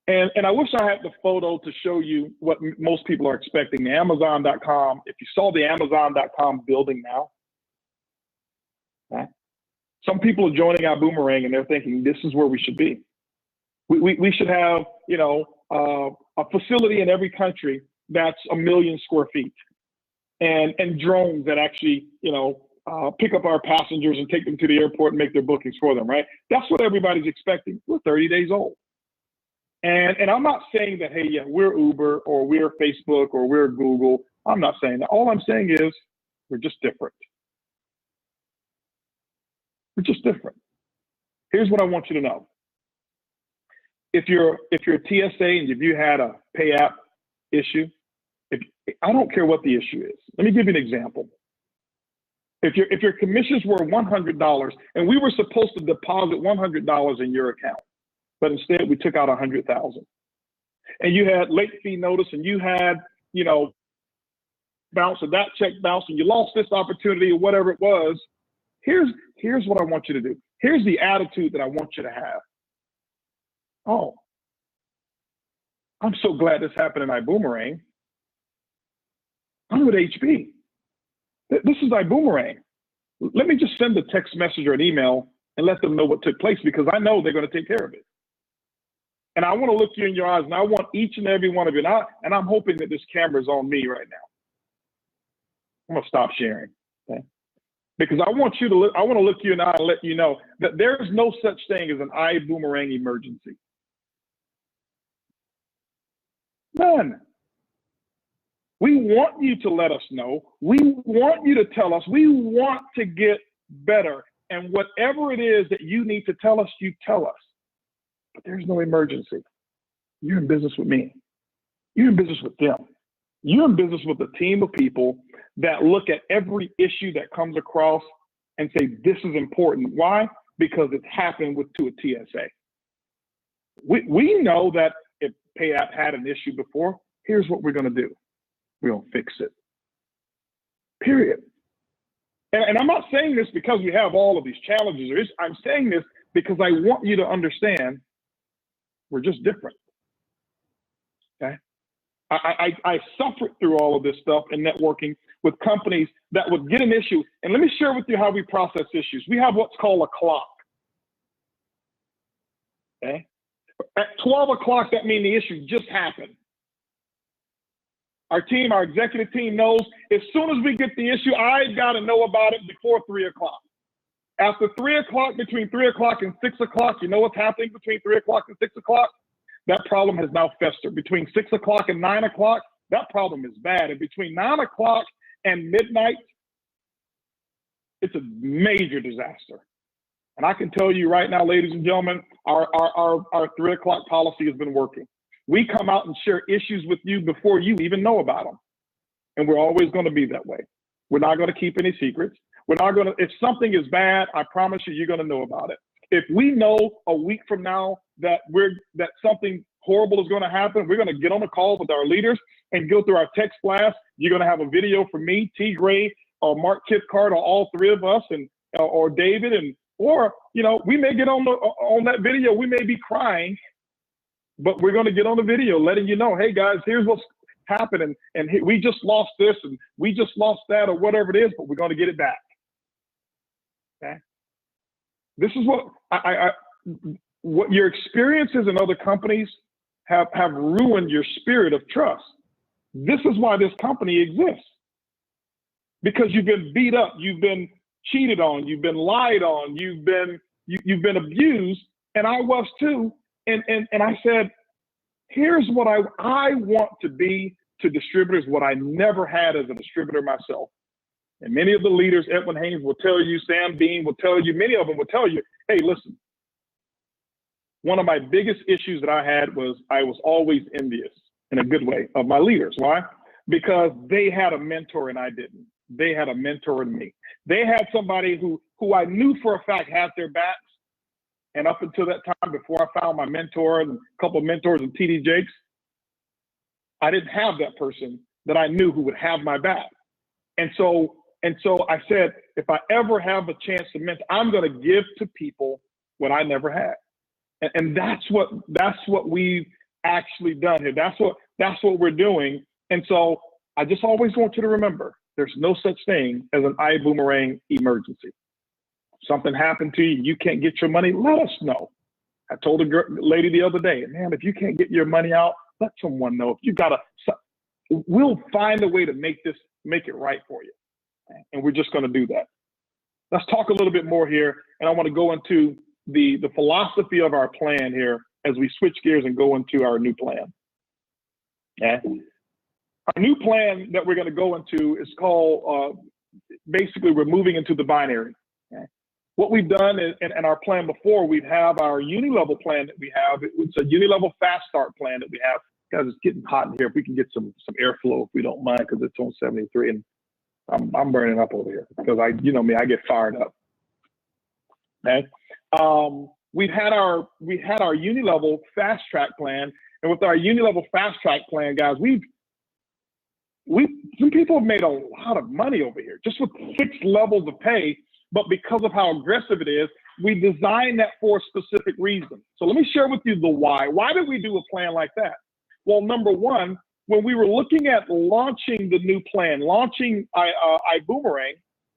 And I wish I had the photo to show you what most people are expecting. Amazon.com, if you saw the Amazon.com building now, okay, Some people are joining iBuumerang and they're thinking this is where we should be. We should have, you know, a facility in every country that's 1 million square feet, and drones that actually, you know, pick up our passengers and take them to the airport and make their bookings for them, right? That's what everybody's expecting. We're 30 days old. And I'm not saying that, hey, yeah, we're Uber or we're Facebook or we're Google. I'm not saying that. All I'm saying is we're just different. We're just different. Here's what I want you to know. If you're a TSA and if you had a pay app issue, I don't care what the issue is. Let me give you an example. If your commissions were $100 and we were supposed to deposit $100 in your account, but instead we took out $100,000, and you had late fee notice and you had, you know, bounce or that check bounce and you lost this opportunity or whatever it was, here's what I want you to do. Here's the attitude that I want you to have. Oh, I'm so glad this happened in iBuumerang. I'm with HB. This is iBuumerang. Let me just send a text message or an email and let them know what took place, because I know they're going to take care of it. And I want to look you in your eyes, and I want each and every one of you, and I'm hoping that this camera is on me right now. I'm going to stop sharing, okay? Because I want to look you in the eye and let you know that there is no such thing as an iBuumerang emergency. None. We want you to let us know. We want you to tell us. We want to get better. And whatever it is that you need to tell us, you tell us. But there's no emergency. You're in business with me. You're in business with them. You're in business with a team of people that look at every issue that comes across and say, this is important. Why? Because it's happened to a TSA. We know that if PayApp had an issue before, here's what we're going to do. We're going to fix it. Period. And I'm not saying this because we have all of these challenges. I'm saying this because I want you to understand we're just different. Okay? I suffered through all of this stuff in networking with companies that would get an issue. And let me share with you how we process issues. We have what's called a clock. Okay? At 12 o'clock, that means the issue just happened. Our team, our executive team knows as soon as we get the issue, I've got to know about it before 3 o'clock. After 3 o'clock, between 3 o'clock and 6 o'clock, you know what's happening between 3 o'clock and 6 o'clock? That problem has now festered. Between 6 o'clock and 9 o'clock, that problem is bad. And between 9 o'clock and midnight, it's a major disaster. And I can tell you right now, ladies and gentlemen, our 3 o'clock policy has been working. We come out and share issues with you before you even know about them. And we're always going to be that way. We're not going to keep any secrets. We're not going to, if something is bad, I promise you, you're going to know about it. If we know a week from now that something horrible is going to happen, we're going to get on a call with our leaders and go through our text blast. You're going to have a video from me, T. Gray, or Mark Kipcart, or all three of us, and or David, or you know, we may get on that video. We may be crying, but we're going to get on the video letting you know, hey guys, here's what's happening, and we just lost this, and we just lost that, or whatever it is, but we're going to get it back. Okay. This is what your experiences in other companies have ruined your spirit of trust. This is why this company exists. Because you've been beat up, you've been cheated on, you've been lied on, you've been abused, and I was too. And I said, here's what I want to be to distributors, what I never had as a distributor myself. And many of the leaders, Edwin Haynes will tell you, Sam Bean will tell you, many of them will tell you, hey, listen, one of my biggest issues that I had was I was always envious, in a good way, of my leaders. Why? Because they had a mentor and I didn't. They had a mentor in me. They had somebody who I knew for a fact had their backs. And up until that time, before I found my mentor and a couple of mentors in TD Jakes, I didn't have that person that I knew who would have my back. And so I said, if I ever have a chance to mentor, I'm going to give to people what I never had. And that's what we've actually done here. That's what we're doing. And so I just always want you to remember, there's no such thing as an iBuumerang emergency. Something happened to you, you can't get your money, let us know. I told a lady the other day, man, if you can't get your money out, let someone know. If you got we'll find a way to make it right for you. And we're just going to do that. Let's talk a little bit more here. And I want to go into the philosophy of our plan here as we switch gears and go into our new plan. Okay. Our new plan that we're going to go into is called, basically we're moving into the binary. Okay. What we've done in our plan before, we have our uni-level plan that we have. It's a uni-level fast start plan that we have. Guys, it's getting hot in here. If we can get some airflow, if we don't mind, because it's on 73 and I'm burning up over here because you know me, I get fired up. Okay. We had our uni-level fast track plan, and with our uni-level fast track plan, guys, some people have made a lot of money over here just with 6 levels of pay. But because of how aggressive it is, we designed that for a specific reason. So let me share with you the why. Why did we do a plan like that? Well, number one, when we were looking at launching the new plan, launching iBuumerang,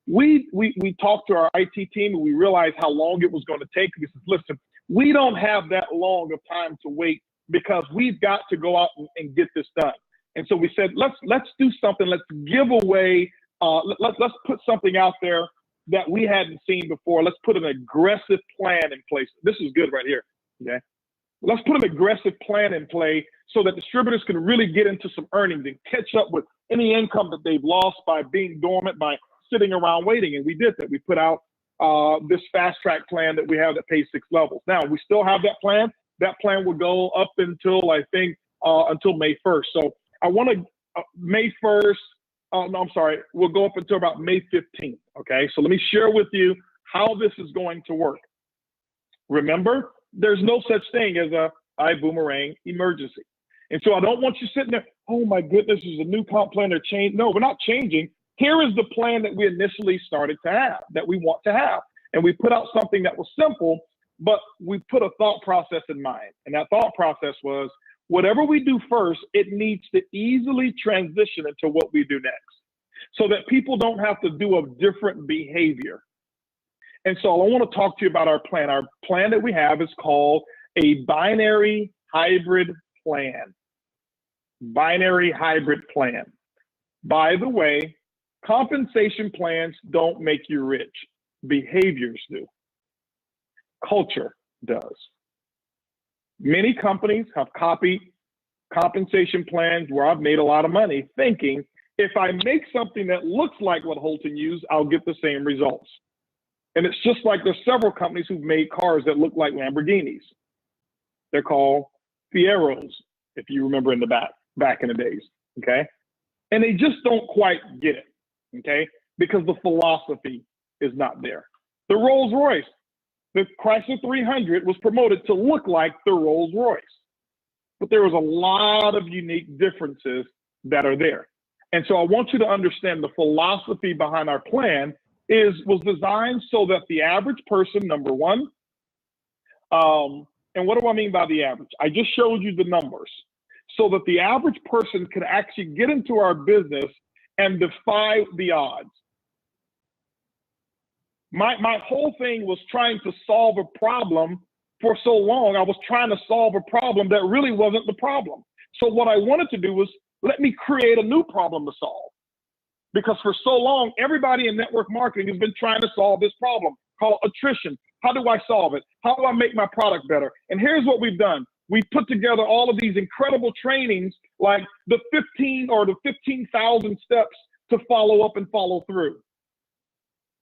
we talked to our IT team and we realized how long it was going to take. We said, listen, we don't have that long of time to wait because we've got to go out and get this done. And so we said, let's do something. Let's give away. Let's put something out there that we hadn't seen before. Let's put an aggressive plan in place. This is good right here. Okay. Let's put an aggressive plan in play so that distributors can really get into some earnings and catch up with any income that they've lost by being dormant, by sitting around waiting. And we did that. We put out this fast track plan that we have that pays 6 levels. Now, we still have that plan. That plan will go up until, I think, until May 1st. So I want to, May 1st, no, I'm sorry, we'll go up until about May 15th, okay? So let me share with you how this is going to work. Remember, there's no such thing as a iBuumerang emergency. And so I don't want you sitting there, oh my goodness, there's a new comp plan or change. No, we're not changing. Here is the plan that we initially started to have, that we want to have. And we put out something that was simple, but we put a thought process in mind. And that thought process was, whatever we do first, it needs to easily transition into what we do next so that people don't have to do a different behavior. And so I want to talk to you about our plan. Our plan that we have is called a binary hybrid plan. Binary hybrid plan. By the way, compensation plans don't make you rich. Behaviors do. Culture does. Many companies have copied compensation plans where I've made a lot of money thinking if I make something that looks like what Holton used, I'll get the same results. And it's just like there's several companies who've made cars that look like Lamborghinis. They're called Fieros, if you remember in the back in the days, okay? And they just don't quite get it, okay? Because the philosophy is not there. The Rolls Royce, the Chrysler 300 was promoted to look like the Rolls Royce. But there was a lot of unique differences that are there. And so I want you to understand the philosophy behind our plan was designed so that the average person, number one, and what do I mean by the average? I just showed you the numbers so that the average person could actually get into our business and defy the odds. My whole thing was trying to solve a problem for so long. I was trying to solve a problem that really wasn't the problem. So what I wanted to do was let me create a new problem to solve. Because for so long, everybody in network marketing has been trying to solve this problem called attrition. How do I solve it? How do I make my product better? And here's what we've done. We put together all of these incredible trainings, like the 15,000 steps to follow up and follow through.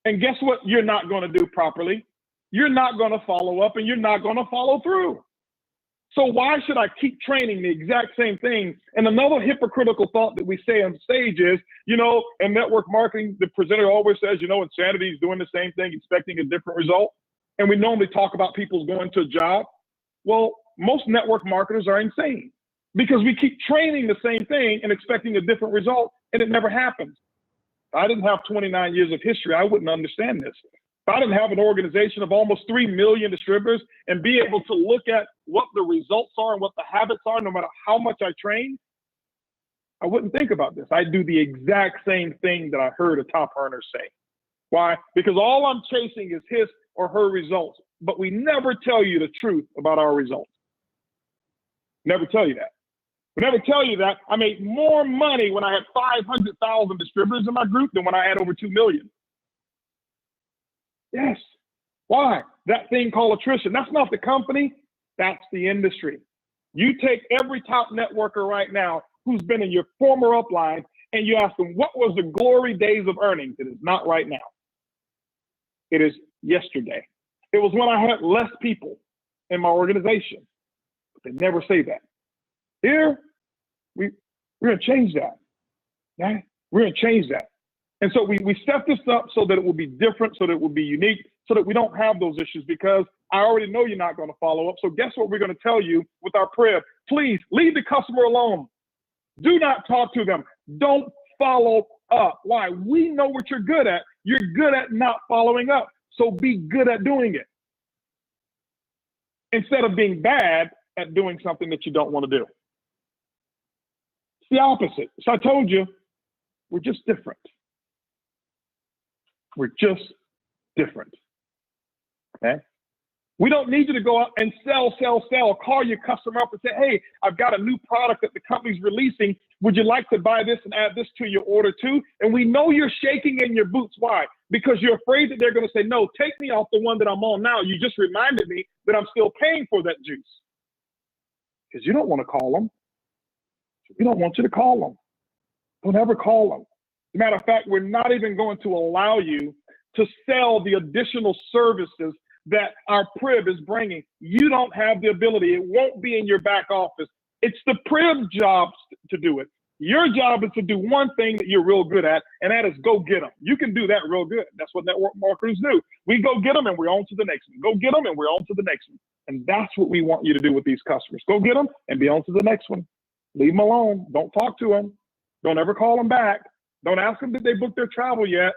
And guess what you're not going to do properly? You're not going to follow up and you're not going to follow through. So why should I keep training the exact same thing? And another hypocritical thought that we say on stage is, you know, in network marketing, the presenter always says, you know, insanity is doing the same thing, expecting a different result. And we normally talk about people going to a job. Well, most network marketers are insane because we keep training the same thing and expecting a different result, and it never happens. If I didn't have 29 years of history, I wouldn't understand this. If I didn't have an organization of almost 3 million distributors and be able to look at what the results are and what the habits are, no matter how much I train, I wouldn't think about this. I'd do the exact same thing that I heard a top earner say. Why? Because all I'm chasing is his or her results, but we never tell you the truth about our results. Never tell you that. We never tell you that I made more money when I had 500,000 distributors in my group than when I had over 2 million. Yes. Why? That thing called attrition. That's not the company. That's the industry. You take every top networker right now who's been in your former upline and you ask them, what was the glory days of earnings? It is not right now. It is yesterday. It was when I had less people in my organization. But they never say that. Here, we're going to change that. Okay? We're going to change that. And so we set this up so that it will be different, so that it will be unique, so that we don't have those issues, because I already know you're not going to follow up. So guess what we're going to tell you with our prayer? Please leave the customer alone. Do not talk to them. Don't follow up. Why? We know what you're good at. You're good at not following up. So be good at doing it, instead of being bad at doing something that you don't want to do. It's the opposite. So I told you, we're just different. We're just different. Okay? We don't need you to go out and sell. Call your customer up and say, hey, I've got a new product that the company's releasing. Would you like to buy this and add this to your order too? And we know you're shaking in your boots. Why? Because you're afraid that they're going to say, no, take me off the one that I'm on now. You just reminded me that I'm still paying for that juice. Because you don't want to call them. We don't want you to call them. Don't ever call them. As a matter of fact, we're not even going to allow you to sell the additional services that our PRIB is bringing. You don't have the ability. It won't be in your back office. It's the PRIB job to do it. Your job is to do one thing that you're real good at, and that is go get them. You can do that real good. That's what network marketers do. We go get them, and we're on to the next one. Go get them, and we're on to the next one. And that's what we want you to do with these customers. Go get them, and be on to the next one. Leave them alone. Don't talk to them. Don't ever call them back. Don't ask them did they book their travel yet.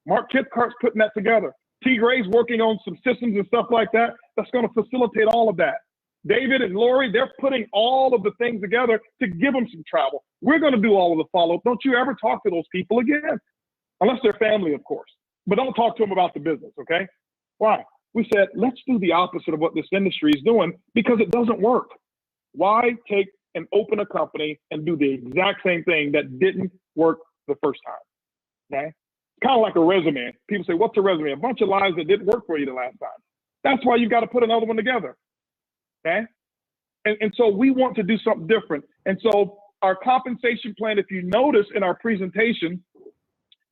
Mark Kithcart's putting that together. T. Gray's working on some systems and stuff like that that's going to facilitate all of that. David and Lori, they're putting all of the things together to give them some travel. We're going to do all of the follow-up. Don't you ever talk to those people again, unless they're family, of course. But don't talk to them about the business, okay? Why? We said, let's do the opposite of what this industry is doing, because it doesn't work. Why take and open a company and do the exact same thing that didn't work the first time, okay? Kind of like a resume. People say, what's a resume? A bunch of lives that didn't work for you the last time. That's why you've got to put another one together, okay? And so we want to do something different. And so our compensation plan, if you notice in our presentation,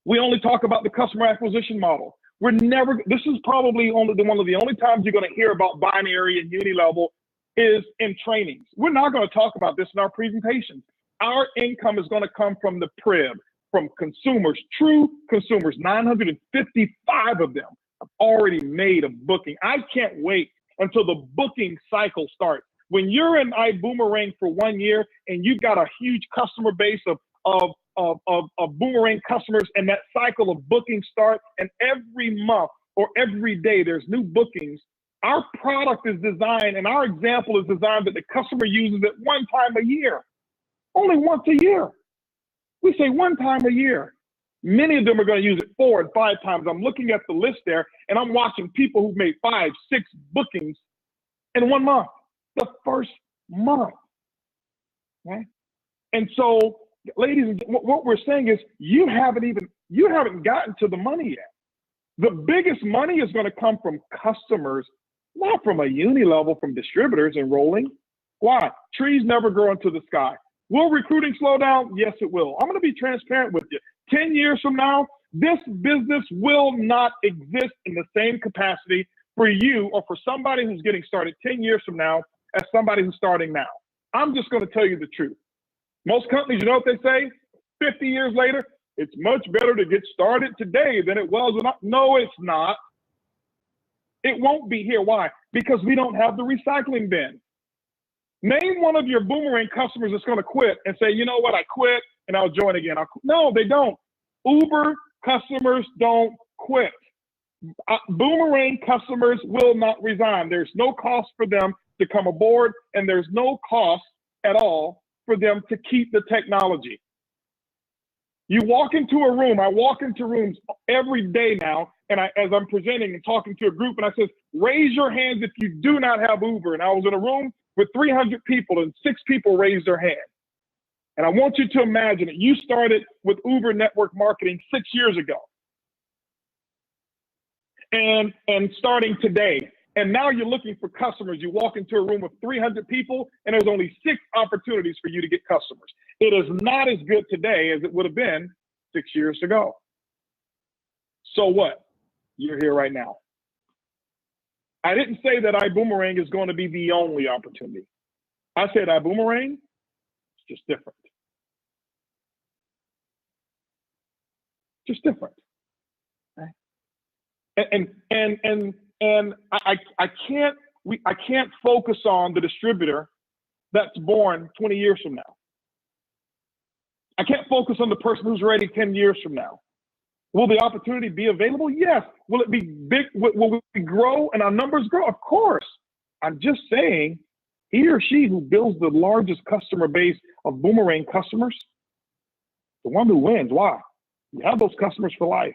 we only talk about the customer acquisition model. We're never, this is probably one of the only times you're going to hear about binary and uni-level is in trainings. We're not going to talk about this in our presentation. Our income is going to come from the PRIB, from consumers, true consumers. 955 of them have already made a booking. I can't wait until the booking cycle starts. When you're in iBuumerang for 1 year and you've got a huge customer base of Boomerang customers, and that cycle of bookings start, and every month or every day there's new bookings, our product is designed and our example is designed that the customer uses it one time a year, only once a year. We say one time a year. Many of them are going to use it 4 and 5 times. I'm looking at the list there, and I'm watching people who've made 5, 6 bookings in 1 month, the first month. Okay? And so, ladies, what we're saying is you haven't gotten to the money yet. The biggest money is going to come from customers, not from a uni level, from distributors enrolling. Why? Trees never grow into the sky. Will recruiting slow down? Yes, it will. I'm going to be transparent with you. 10 years from now, this business will not exist in the same capacity for you or for somebody who's getting started 10 years from now as somebody who's starting now. I'm just going to tell you the truth. Most companies, you know what they say? 50 years later, it's much better to get started today than it was. No, it's not. It won't be here. Why? Because we don't have the recycling bin. Name one of your Boomerang customers that's going to quit and say, you know what, I quit and I'll join again. No, they don't. Uber customers don't quit. Boomerang customers will not resign. There's no cost for them to come aboard, and there's no cost at all for them to keep the technology. You walk into a room, I walk into rooms every day now, and as I'm presenting and talking to a group, and I says, raise your hands if you do not have Uber. And I was in a room with 300 people, and 6 people raised their hand. And I want you to imagine that you started with Uber network marketing 6 years ago. And starting today, and now you're looking for customers. You walk into a room with 300 people, and there's only 6 opportunities for you to get customers. It is not as good today as it would have been 6 years ago. So what? You're here right now. I didn't say that iBuumerang is going to be the only opportunity. I said iBuumerang is just different. Just different. Okay? And I can't focus on the distributor that's born 20 years from now. I can't focus on the person who's ready 10 years from now. Will the opportunity be available? Yes. Will it be big? Will we grow and our numbers grow? Of course. I'm just saying, he or she who builds the largest customer base of Boomerang customers, the one who wins. Why? You have those customers for life.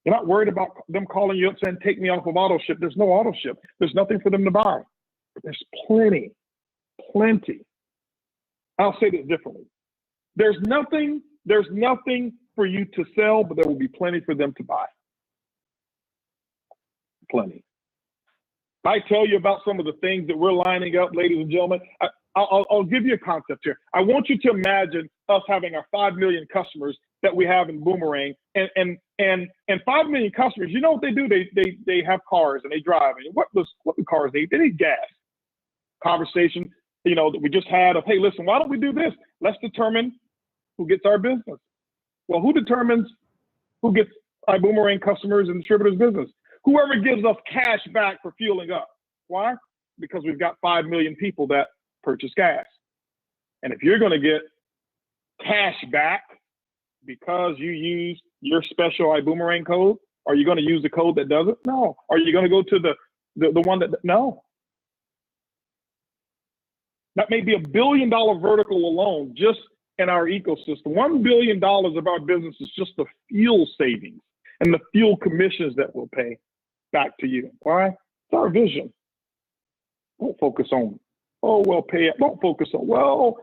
You're not worried about them calling you up saying, take me off of auto ship. There's no auto ship. There's nothing for them to buy. But there's plenty. I'll say this differently. There's nothing for you to sell, but there will be plenty for them to buy. Plenty. I tell you about some of the things that we're lining up, ladies and gentlemen. I'll give you a concept here. I want you to imagine us having our 5 million customers that we have in Boomerang, and 5 million customers. You know what they do? They have cars and they drive. And what do cars need? They need gas. Conversation, that we just had of, hey, listen, why don't we do this? Let's determine who gets our business. Well, who determines who gets iBuumerang customers and distributors business? Whoever gives us cash back for fueling up. Why? Because we've got 5 million people that purchase gas. And if you're going to get cash back because you use your special iBuumerang code, are you going to use the code that does it? No. Are you going to go to the one that, no. That may be $1 billion vertical alone just in our ecosystem. $1 billion of our business is just the fuel savings and the fuel commissions that we'll pay back to you. Why? It's our vision. Don't focus on, oh, well, pay it. Don't focus on, well,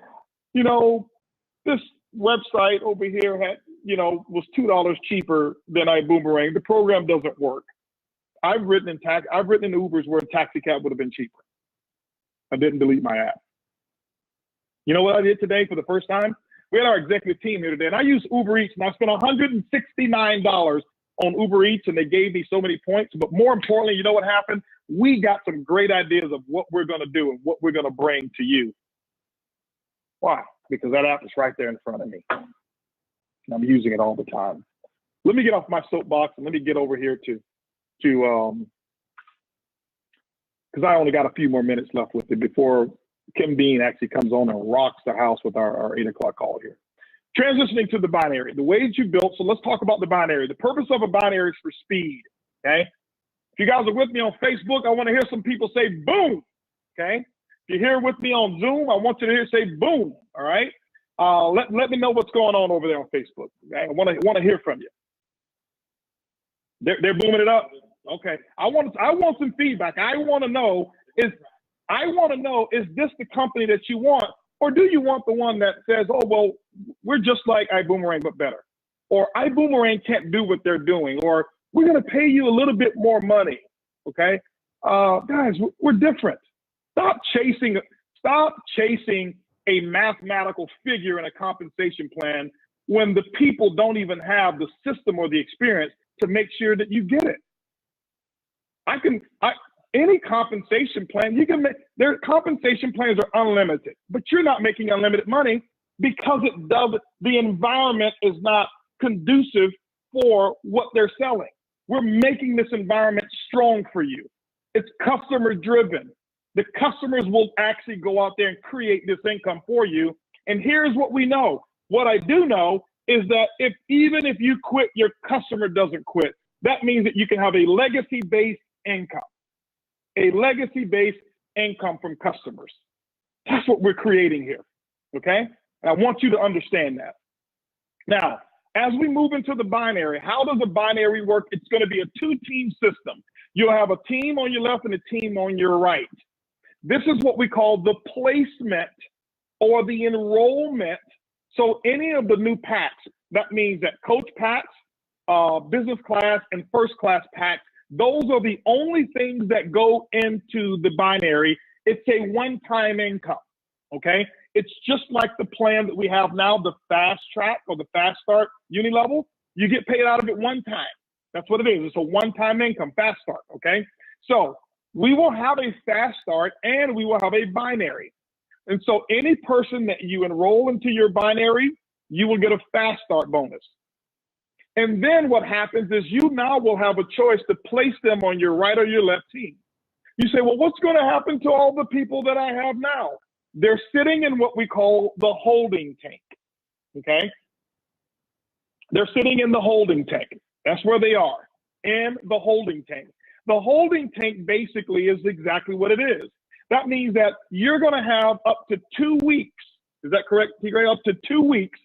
this website over here had, was $2 cheaper than iBuumerang. The program doesn't work. I've written in Ubers where a taxi cab would have been cheaper. I didn't delete my app. You know what I did today for the first time? We had our executive team here today, and I used Uber Eats, and I spent $169 on Uber Eats, and they gave me so many points. But more importantly, you know what happened? We got some great ideas of what we're going to do and what we're going to bring to you. Why? Because that app is right there in front of me. And I'm using it all the time. Let me get off my soapbox and let me get over here to because I only got a few more minutes left with it before Kim Bean actually comes on and rocks the house with our 8 o'clock call here. Transitioning to the binary, the ways you built. So let's talk about the binary. The purpose of a binary is for speed. Okay. If you guys are with me on Facebook, I want to hear some people say boom. Okay. If you're here with me on Zoom, I want you to hear say boom. All right. Let me know what's going on over there on Facebook. Okay? I want to hear from you. They're booming it up. Okay. I want some feedback. I want to know is this the company that you want, or do you want the one that says, oh, well, we're just like iBuumerang but better, or iBuumerang can't do what they're doing, or we're going to pay you a little bit more money. Okay. Guys, we're different. Stop chasing a mathematical figure in a compensation plan when the people don't even have the system or the experience to make sure that you get it. Any compensation plan, you can make, their compensation plans are unlimited, but you're not making unlimited money because the environment is not conducive for what they're selling. We're making this environment strong for you. It's customer driven. The customers will actually go out there and create this income for you. And here's what we know. What I do know is that even if you quit, your customer doesn't quit. That means that you can have a legacy-based income. A legacy-based income from customers. That's what we're creating here, okay? And I want you to understand that. Now, as we move into the binary, how does the binary work? It's going to be a two-team system. You'll have a team on your left and a team on your right. This is what we call the placement or the enrollment. So any of the new packs, that means that coach packs, business class, and first class packs, those are the only things that go into the binary. It's a one-time income, okay? It's just like the plan that we have now, the fast track or the fast start uni level. You get paid out of it one time. That's what it is. It's a one-time income, fast start, okay? So we will have a fast start and we will have a binary. And so any person that you enroll into your binary, you will get a fast start bonus. And then what happens is you now will have a choice to place them on your right or your left team. You say, well, what's going to happen to all the people that I have now? They're sitting in what we call the holding tank, okay? They're sitting in the holding tank. That's where they are, in the holding tank. The holding tank basically is exactly what it is. That means that you're going to have up to 2 weeks. Is that correct, Tigray? Up to 2 weeks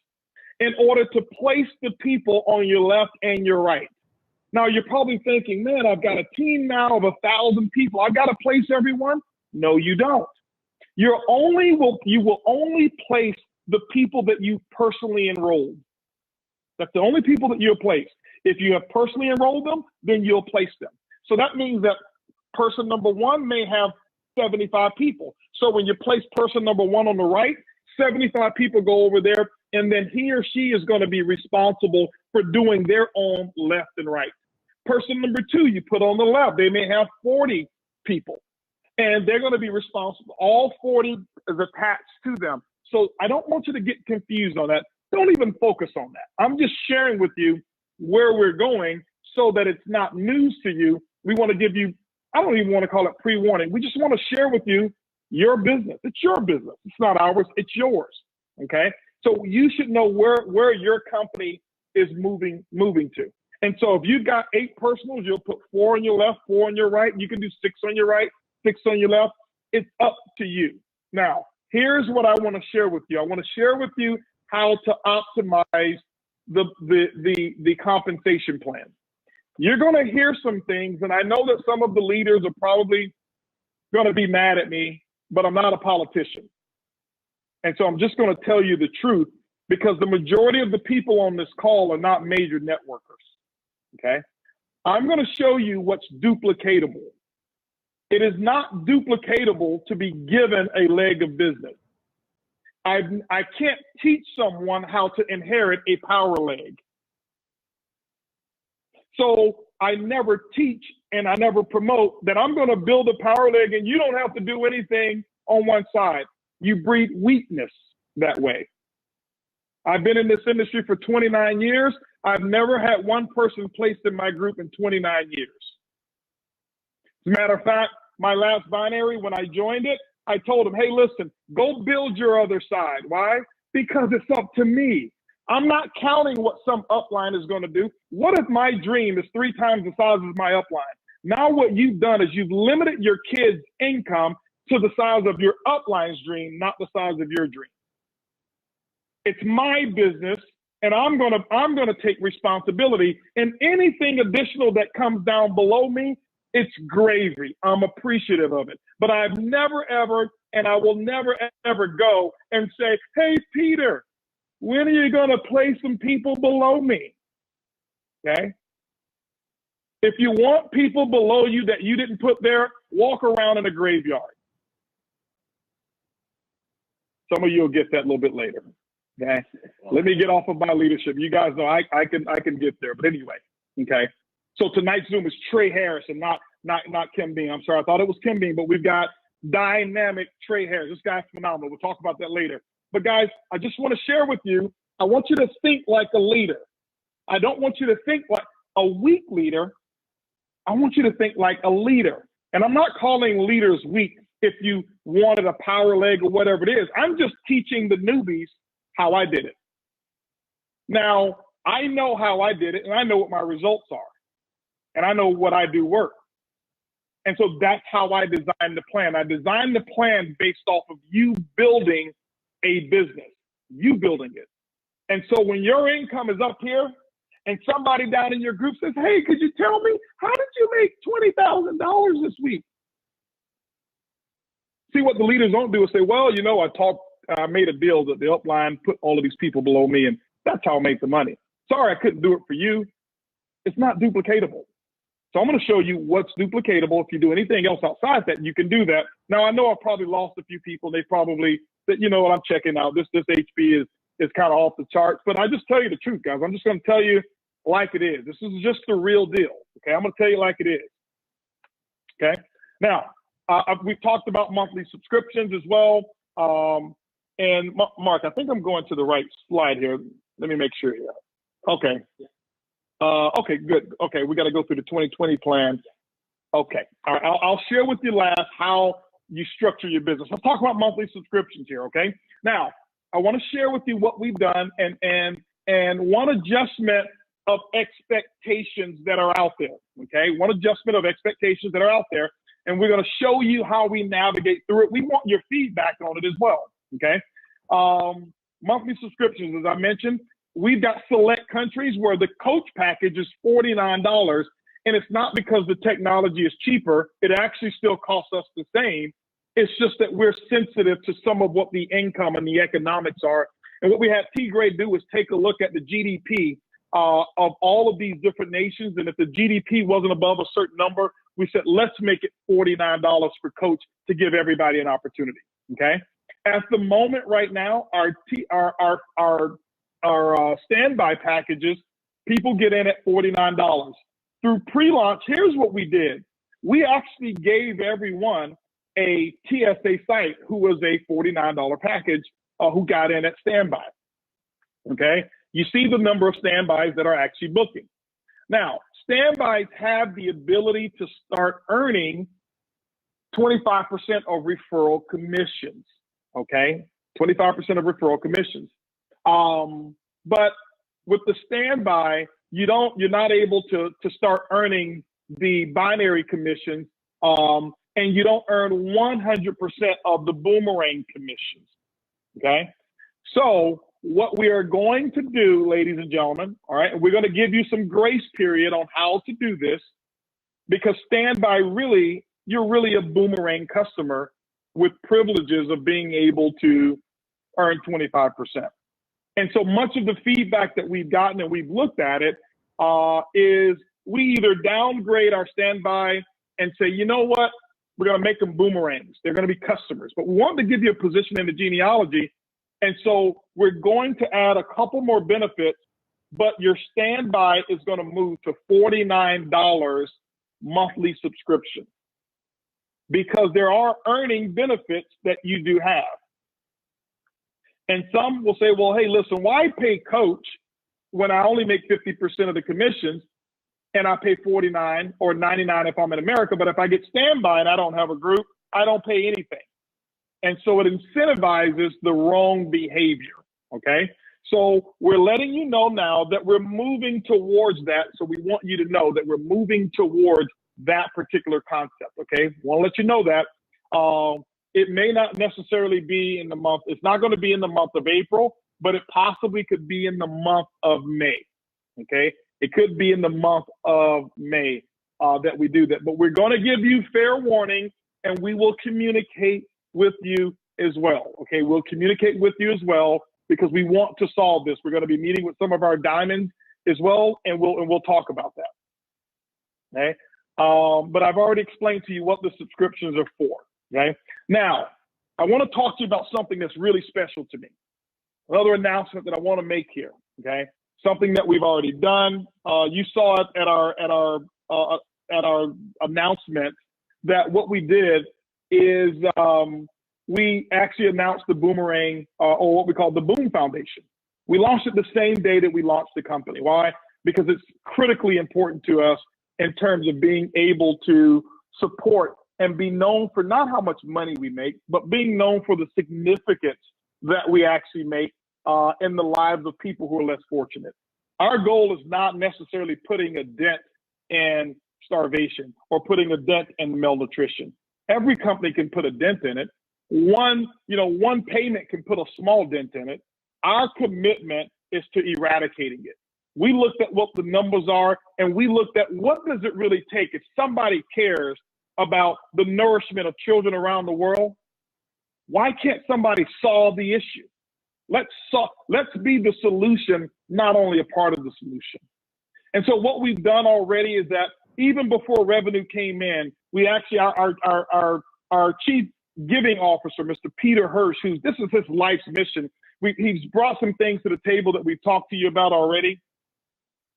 in order to place the people on your left and your right. Now, you're probably thinking, man, I've got a team now of 1,000 people. I've got to place everyone. No, you don't. You will only place the people that you personally enrolled. That's the only people that you'll place. If you have personally enrolled them, then you'll place them. So that means that person number one may have 75 people. So when you place person number one on the right, 75 people go over there, and then he or she is going to be responsible for doing their own left and right. Person number two, you put on the left, they may have 40 people, and they're going to be responsible. All 40 is attached to them. So I don't want you to get confused on that. Don't even focus on that. I'm just sharing with you where we're going so that it's not news to you. We want to give you, I don't even want to call it pre-warning. We just want to share with you your business. It's your business. It's not ours. It's yours. Okay. So you should know where your company is moving to. And so if you've got 8 personals, you'll put 4 on your left, 4 on your right. You can do 6 on your right, 6 on your left. It's up to you. Now, here's what I want to share with you. I want to share with you how to optimize the compensation plan. You're going to hear some things, and I know that some of the leaders are probably going to be mad at me, but I'm not a politician. And so I'm just going to tell you the truth, because the majority of the people on this call are not major networkers, okay? I'm going to show you what's duplicatable. It is not duplicatable to be given a leg of business. I can't teach someone how to inherit a power leg. So I never teach and I never promote that I'm going to build a power leg and you don't have to do anything on one side. You breed weakness that way. I've been in this industry for 29 years. I've never had one person placed in my group in 29 years. As a matter of fact, my last binary, when I joined it, I told them, hey, listen, go build your other side. Why? Because it's up to me. I'm not counting what some upline is going to do. What if my dream is 3 times the size of my upline? Now what you've done is you've limited your kids' income to the size of your upline's dream, not the size of your dream. It's my business, and I'm gonna take responsibility. And anything additional that comes down below me, it's gravy. I'm appreciative of it. But I've never, ever, and I will never, ever go and say, hey, Peter, when are you going to place some people below me? Okay? If you want people below you that you didn't put there, walk around in a graveyard. Some of you will get that a little bit later. Okay? Let me get off of my leadership. You guys know I can get there. But anyway, okay? So tonight's Zoom is Trey Harris and not Kim Bean. I'm sorry, I thought it was Kim Bean, but we've got dynamic Trey Harris. This guy's phenomenal. We'll talk about that later. But guys, I just want to share with you, I want you to think like a leader. I don't want you to think like a weak leader. I want you to think like a leader. And I'm not calling leaders weak if you wanted a power leg or whatever it is. I'm just teaching the newbies how I did it. Now, I know how I did it, and I know what my results are. And I know what I do work. And so that's how I designed the plan. I designed the plan based off of you building a business, you building it. And so when your income is up here and somebody down in your group says, hey, could you tell me, how did you make $20,000 this week? See, what the leaders don't do is say, well, you know, I made a deal that the upline put all of these people below me, and that's how I make the money. Sorry, I couldn't do it for you. It's not duplicatable. So I'm going to show you what's duplicatable. If you do anything else outside that, you can do that. Now, I know I've probably lost a few people. They probably said, you know what, I'm checking out. This HP is kind of off the charts. But I just tell you the truth, guys. I'm just going to tell you like it is. This is just the real deal. Okay, I'm going to tell you like it is. Okay. Now, we've talked about monthly subscriptions as well. And Mark, I think I'm going to the right slide here. Let me make sure here. Okay. Okay, good. Okay, we got to go through the 2020 plan. Okay. All right. I'll share with you last how you structure your business. Let's talk about monthly subscriptions here. Okay. Now, I want to share with you what we've done and one adjustment of expectations that are out there. Okay. One adjustment of expectations that are out there. And we're going to show you how we navigate through it. We want your feedback on it as well. Okay. Monthly subscriptions, as I mentioned, we've got select countries where the coach package is $49. And it's not because the technology is cheaper. It actually still costs us the same. It's just that we're sensitive to some of what the income and the economics are. And what we had T-Grade do is take a look at the GDP of all of these different nations. And if the GDP wasn't above a certain number, we said, let's make it $49 per coach to give everybody an opportunity. Okay. At the moment right now, our standby packages, people get in at $49. Through pre-launch, here's what we did. We actually gave everyone a TSA site who was a $49 package who got in at standby. Okay. You see the number of standbys that are actually booking. Now, standbys have the ability to start earning 25% of referral commissions. Okay. 25% of referral commissions. But with the standby, you're not able to start earning the binary commissions, and you don't earn 100% of the boomerang commissions. Okay. So what we are going to do, ladies and gentlemen, all right, and we're going to give you some grace period on how to do this, because standby you're really a boomerang customer with privileges of being able to earn 25%. And so much of the feedback that we've gotten, and we've looked at it, is we either downgrade our standby and say, you know what, we're going to make them boomerangs. They're going to be customers. But we want to give you a position in the genealogy. And so we're going to add a couple more benefits, but your standby is going to move to $49 monthly subscription, because there are earning benefits that you do have. And some will say, well, hey, listen, why pay coach when I only make 50% of the commissions and I pay 49 or 99 if I'm in America, but if I get standby and I don't have a group, I don't pay anything. And so it incentivizes the wrong behavior, okay? So we're letting you know now that we're moving towards that. So we want you to know that we're moving towards that particular concept, okay? Want to let you know that. It may not necessarily be in the month. It's not going to be in the month of April, but it possibly could be in the month of May, okay? It could be in the month of May that we do that. But we're going to give you fair warning, and we will communicate with you as well, okay? We'll communicate with you as well, because we want to solve this. We're going to be meeting with some of our diamonds as well, and we'll talk about that, okay? But I've already explained to you what the subscriptions are for, okay? Now, I want to talk to you about something that's really special to me. Another announcement that I want to make here, okay? Something that we've already done. You saw it at our announcement that what we did is we actually announced the Boomerang, or what we call the Boom Foundation. We launched it the same day that we launched the company. Why? Because it's critically important to us in terms of being able to support and be known for not how much money we make, but being known for the significance that we actually make in the lives of people who are less fortunate. Our goal is not necessarily putting a dent in starvation or putting a dent in malnutrition. Every company can put a dent in it. One payment can put a small dent in it. Our commitment is to eradicating it. We looked at what the numbers are, and we looked at what does it really take if somebody cares about the nourishment of children around the world. Why can't somebody solve the issue? Let's be the solution, not only a part of the solution. And so what we've done already is that even before revenue came in, we actually, our chief giving officer, Mr. Peter Hirsch, this is his life's mission. He's brought some things to the table that we've talked to you about already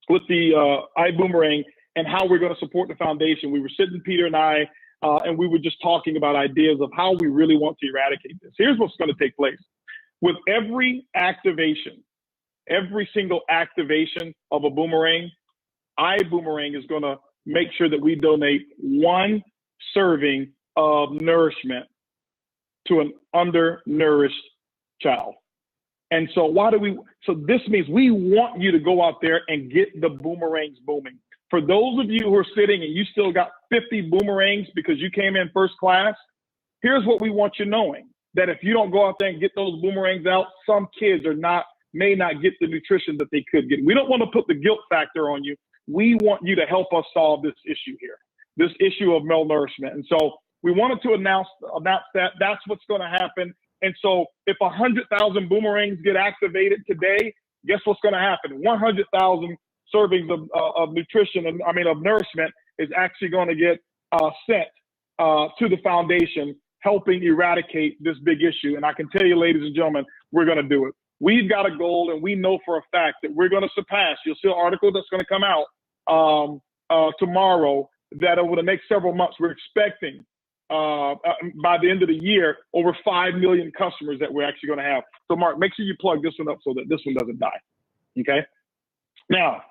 with the iBuumerang and how we're going to support the foundation. We were sitting, Peter and I, and we were just talking about ideas of how we really want to eradicate this. Here's what's going to take place. With every activation, every single activation of a boomerang, iBuumerang is going to make sure that we donate 1 serving of nourishment to an undernourished child. And so so this means we want you to go out there and get the boomerangs booming. For those of you who are sitting and you still got 50 boomerangs because you came in first class, here's what we want you knowing, that if you don't go out there and get those boomerangs out, some kids may not get the nutrition that they could get. We don't want to put the guilt factor on you. We want you to help us solve this issue here, this issue of malnourishment. And so we wanted to announce that that's what's going to happen. And so if 100,000 boomerangs get activated today, guess what's going to happen? 100,000 servings of nutrition, of nourishment is actually going to get sent to the foundation, helping eradicate this big issue. And I can tell you, ladies and gentlemen, we're going to do it. We've got a goal, and we know for a fact that we're going to surpass. You'll see an article that's going to come out tomorrow that over the next several months, we're expecting by the end of the year, over 5 million customers that we're actually going to have. So Mark, make sure you plug this one up so that this one doesn't die. Okay. Now,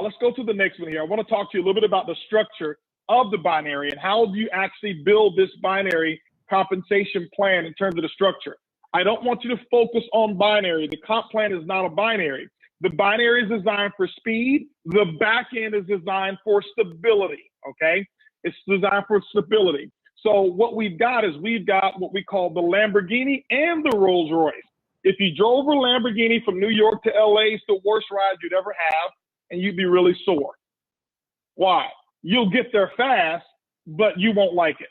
let's go to the next one here. I want to talk to you a little bit about the structure of the binary and how do you actually build this binary compensation plan in terms of the structure. I don't want you to focus on binary. The comp plan is not a binary. The binary is designed for speed. The back end is designed for stability, okay? It's designed for stability. So what we've got what we call the Lamborghini and the Rolls Royce. If you drove a Lamborghini from New York to LA, it's the worst ride you'd ever have, and you'd be really sore. Why? You'll get there fast, but you won't like it.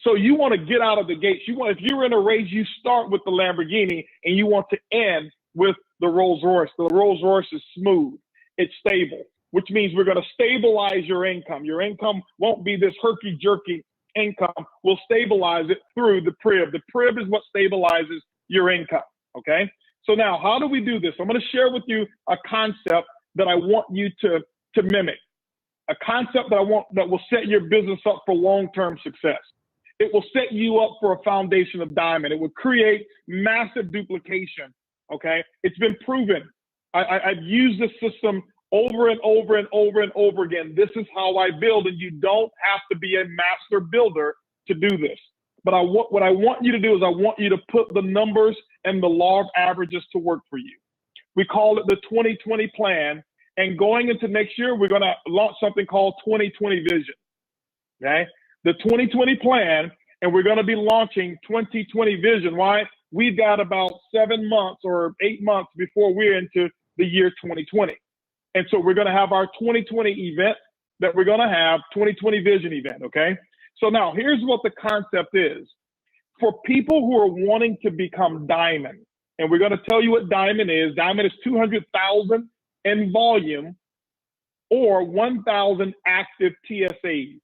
So you want to get out of the gates. If you're in a race, you start with the Lamborghini and you want to end with the Rolls Royce. The Rolls Royce is smooth. It's stable, which means we're going to stabilize your income. Your income won't be this herky-jerky income. We'll stabilize it through the PRIB. The PRIB is what stabilizes your income, okay? So now, how do we do this? I'm going to share with you a concept that I want you to mimic, a concept that will set your business up for long-term success. It will set you up for a foundation of diamond. It will create massive duplication, okay? It's been proven. I've used this system over and over and over and over again. This is how I build, and you don't have to be a master builder to do this. But what I want you to do is I want you to put the numbers and the law of averages to work for you. We call it the 2020 plan, and going into next year, we're going to launch something called 2020 vision, okay? The 2020 plan, and we're going to be launching 2020 vision. Why? We've got about 7 months or 8 months before we're into the year 2020. And so we're going to have our 2020 event that we're going to have, 2020 vision event, okay? So now here's what the concept is. For people who are wanting to become diamond, and we're going to tell you what diamond is. Diamond is 200,000 in volume or 1,000 active TSAs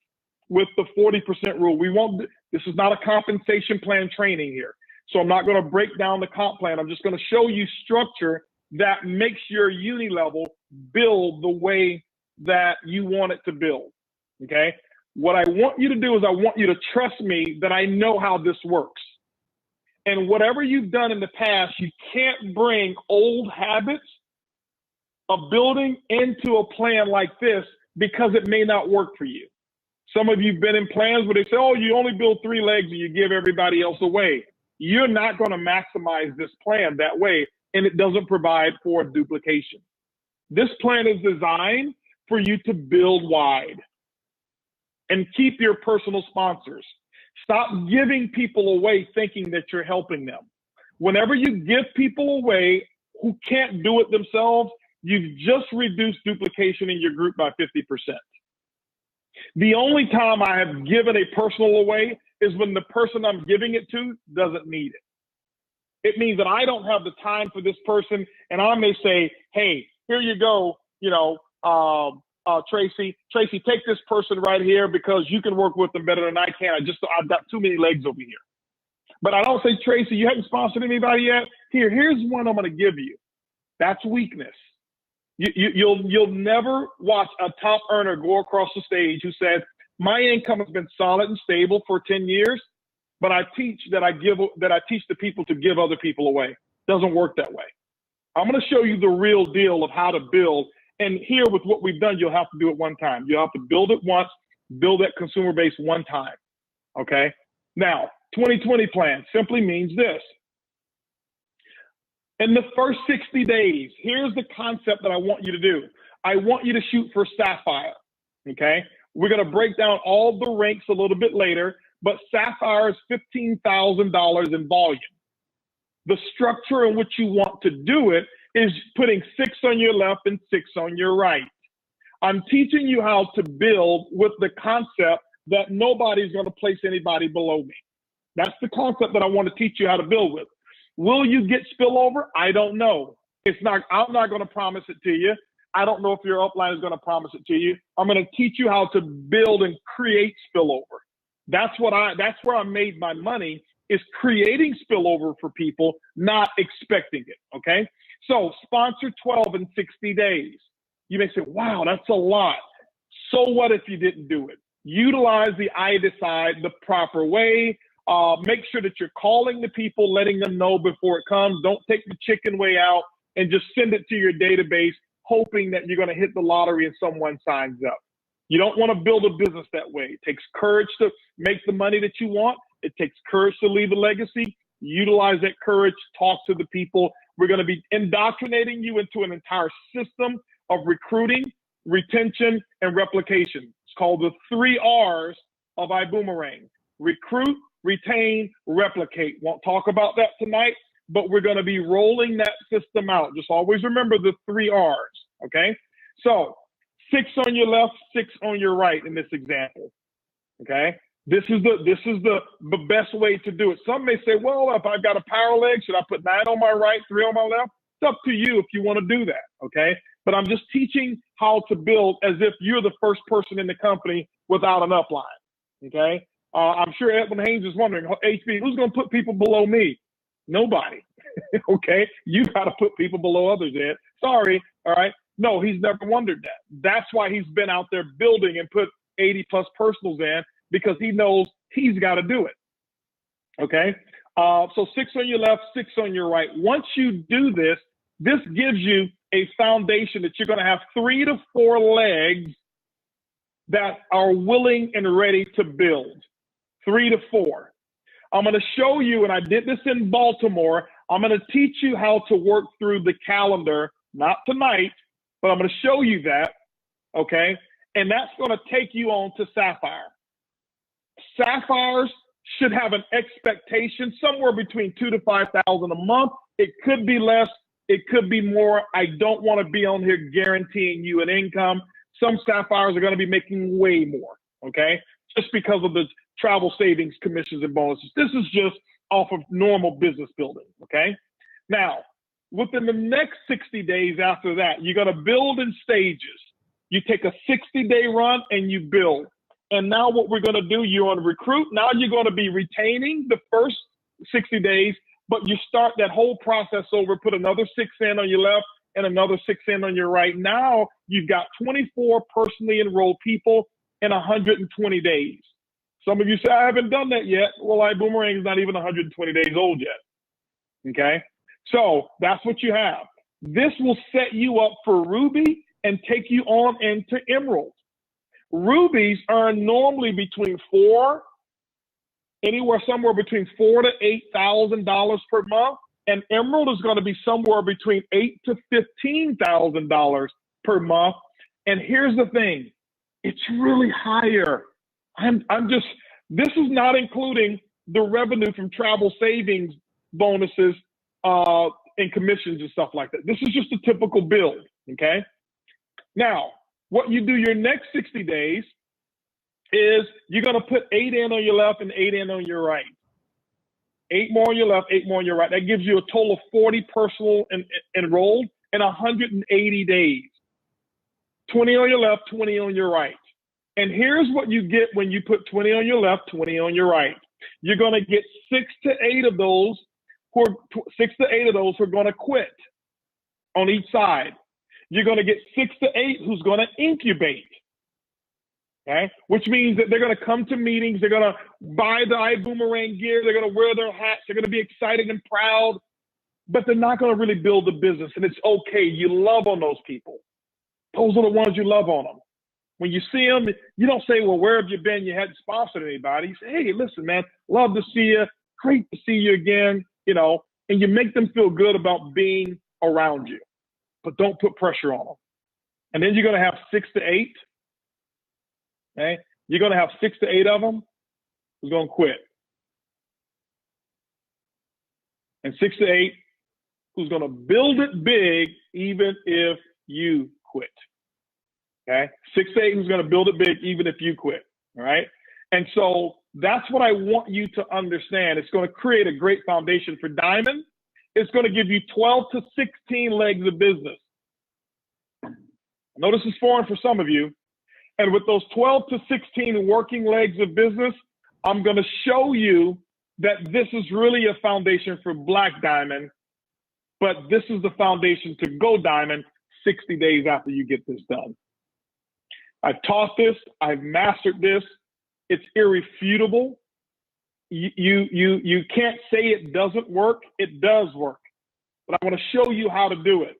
with the 40% rule. This is not a compensation plan training here. So I'm not going to break down the comp plan. I'm just going to show you structure that makes your uni level build the way that you want it to build, okay? What I want you to do is I want you to trust me that I know how this works. And whatever you've done in the past, you can't bring old habits of building into a plan like this because it may not work for you. Some of you have been in plans where they say, oh, you only build 3 legs and you give everybody else away. You're not going to maximize this plan that way, and it doesn't provide for duplication. This plan is designed for you to build wide and keep your personal sponsors. Stop giving people away thinking that you're helping them. Whenever you give people away who can't do it themselves, you've just reduced duplication in your group by 50%. The only time I have given a personal away is when the person I'm giving it to doesn't need it. It means that I don't have the time for this person, and I may say, hey, here you go, Tracy, take this person right here because you can work with them better than I can. I've got too many legs over here. But I don't say, Tracy, you haven't sponsored anybody yet? Here's one I'm going to give you. That's weakness. You'll never watch a top earner go across the stage who says, my income has been solid and stable for 10 years, but I teach the people to give other people away. Doesn't work that way. I'm going to show you the real deal of how to build. And here with what we've done, you'll have to do it one time. You'll have to build it once, build that consumer base one time. Okay. Now, 2020 plan simply means this. In the first 60 days, here's the concept that I want you to do. I want you to shoot for Sapphire, okay? We're going to break down all the ranks a little bit later, but Sapphire is $15,000 in volume. The structure in which you want to do it is putting 6 on your left and 6 on your right. I'm teaching you how to build with the concept that nobody's going to place anybody below me. That's the concept that I want to teach you how to build with. Will you get spillover? I don't know. I'm not going to promise it to you. I don't know if your upline is going to promise it to you. I'm going to teach you how to build and create spillover. That's where I made my money, is creating spillover for people, not expecting it. Okay. So sponsor 12 in 60 days. You may say, wow, that's a lot. So what if you didn't do it? Utilize the I decide the proper way. Make sure that you're calling the people, letting them know before it comes. Don't take the chicken way out and just send it to your database, hoping that you're going to hit the lottery and someone signs up. You don't want to build a business that way. It takes courage to make the money that you want. It takes courage to leave a legacy. Utilize that courage, talk to the people. We're going to be indoctrinating you into an entire system of recruiting, retention, and replication. It's called the 3 R's of iBuumerang. Recruit, retain, replicate. Won't talk about that tonight, but we're going to be rolling that system out. Just always remember the 3 R's, okay? So 6 on your left, 6 on your right in this example, okay? This is the best way to do it. Some may say, well, if I've got a power leg, should I put 9 on my right, 3 on my left? It's up to you if you want to do that, okay? But I'm just teaching how to build as if you're the first person in the company without an upline, okay? I'm sure Edwin Haynes is wondering, HB, who's going to put people below me? Nobody, okay? You got to put people below others, Ed. Sorry, all right? No, he's never wondered that. That's why he's been out there building and put 80+ personals in, because he knows he's got to do it, okay? So 6 on your left, 6 on your right. Once you do this, this gives you a foundation that you're going to have 3 to 4 legs that are willing and ready to build. 3 to 4. I'm going to show you, and I did this in Baltimore, I'm going to teach you how to work through the calendar, not tonight, but I'm going to show you that, okay? And that's going to take you on to Sapphire. Sapphires should have an expectation somewhere between $2,000 to $5,000 a month. It could be less, it could be more. I don't want to be on here guaranteeing you an income. Some Sapphires are going to be making way more, okay? Just because of the travel savings, commissions, and bonuses. This is just off of normal business building, okay? Now, within the next 60 days after that, you're going to build in stages. You take a 60-day run and you build. And now what we're going to do, you're on recruit. Now you're going to be retaining the first 60 days, but you start that whole process over, put another 6 in on your left and another 6 in on your right. Now you've got 24 personally enrolled people in 120 days. Some of you say, I haven't done that yet. Well, iBuumerang is not even 120 days old yet, okay? So that's what you have. This will set you up for Ruby and take you on into Emerald. Rubies earn normally between somewhere between $4,000 to $8,000 per month, and Emerald is going to be somewhere between $8,000 to $15,000 per month. And here's the thing, it's really higher. This is not including the revenue from travel savings bonuses in commissions and stuff like that. This is just a typical build, okay? Now, what you do your next 60 days is you're gonna put 8 in on your left and 8 in on your right. 8 more on your left, 8 more on your right. That gives you a total of 40 personal enrolled in 180 days. 20 on your left, 20 on your right. And here's what you get when you put 20 on your left, 20 on your right. You're gonna get 6 to 8 of those who are gonna quit on each side. You're gonna get 6 to 8 who's gonna incubate. Okay? Which means that they're going to come to meetings, they're going to buy the iBuumerang gear, they're going to wear their hats, they're going to be excited and proud, but they're not going to really build a business. And it's okay. You love on those people. Those are the ones you love on them. When you see them, you don't say, well, where have you been? You hadn't sponsored anybody. You say, hey, listen, man, love to see you. Great to see you again, you know, and you make them feel good about being around you, but don't put pressure on them. And then you're going to have 6 to 8. Okay? You're going to have 6 to 8 of them who's going to quit. And 6 to 8 who's going to build it big even if you quit. Okay? 6 to 8 who's going to build it big even if you quit. All right? And so that's what I want you to understand. It's going to create a great foundation for Diamond. It's going to give you 12 to 16 legs of business. I know this is foreign for some of you. And with those 12 to 16 working legs of business, I'm going to show you that this is really a foundation for Black Diamond, but this is the foundation to go Diamond 60 days after you get this done. I've taught this. I've mastered this. It's irrefutable. You can't say it doesn't work. It does work. But I want to show you how to do it.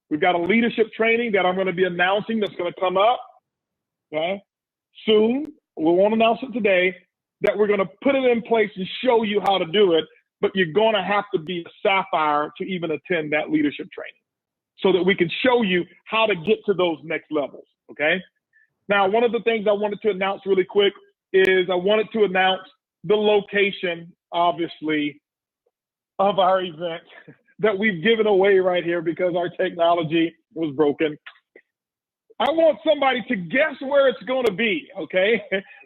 We've got a leadership training that I'm going to be announcing that's going to come up. Okay, soon, we won't announce it today, that we're going to put it in place and show you how to do it, but you're going to have to be a sapphire to even attend that leadership training so that we can show you how to get to those next levels, okay? Now, one of the things I wanted to announce really quick is I wanted to announce the location, obviously, of our event that we've given away right here because our technology was broken. I want somebody to guess where it's going to be, okay?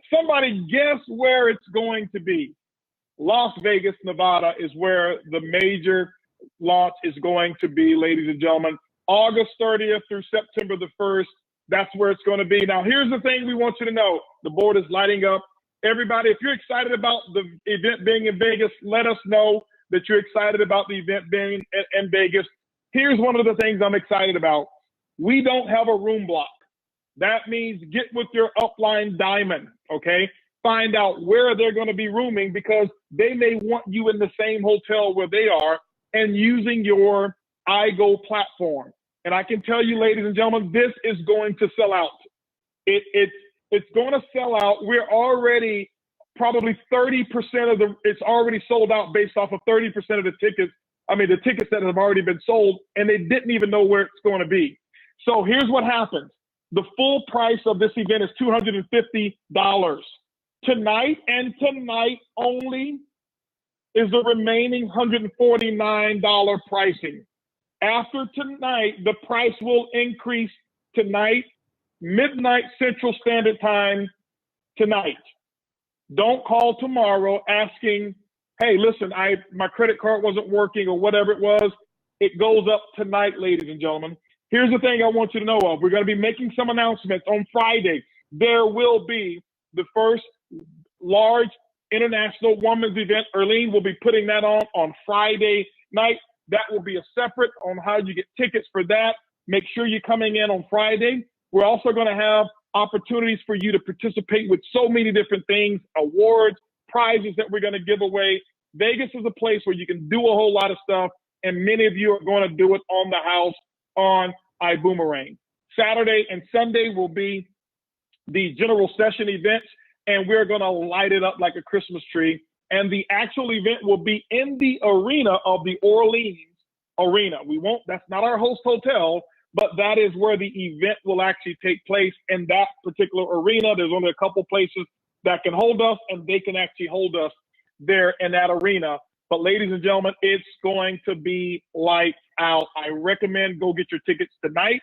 Somebody guess where it's going to be. Las Vegas, Nevada is where the major launch is going to be, ladies and gentlemen. August 30th through September the 1st, that's where it's going to be. Now, here's the thing we want you to know. The board is lighting up. Everybody, if you're excited about the event being in Vegas, let us know that you're excited about the event being in Vegas. Here's one of the things I'm excited about. We don't have a room block. That means get with your upline Diamond, okay? Find out where they're going to be rooming because they may want you in the same hotel where they are and using your iGo platform. And I can tell you, ladies and gentlemen, this is going to sell out. It's going to sell out. We're already probably 30% of it's already sold out based off of 30% of the tickets. I mean, the tickets that have already been sold, and they didn't even know where it's going to be. So here's what happens. The full price of this event is $250. Tonight and tonight only is the remaining $149 pricing. After tonight, the price will increase tonight, midnight Central Standard Time tonight. Don't call tomorrow asking, hey, listen, my credit card wasn't working or whatever it was. It goes up tonight, ladies and gentlemen. Here's the thing I want you to know of. We're going to be making some announcements on Friday. There will be the first large international women's event. Erlene will be putting that on Friday night. That will be a separate on how you get tickets for that. Make sure you're coming in on Friday. We're also going to have opportunities for you to participate with so many different things, awards, prizes that we're going to give away. Vegas is a place where you can do a whole lot of stuff, and many of you are going to do it on the house on iBuumerang. Saturday and Sunday will be the general session events, and we're going to light it up like a Christmas tree. And the actual event will be in the arena of the Orleans Arena. That's not our host hotel, but that is where the event will actually take place in that particular arena. There's only a couple places that can hold us, and they can actually hold us there in that arena But ladies and gentlemen, it's going to be lights out. I recommend go get your tickets tonight.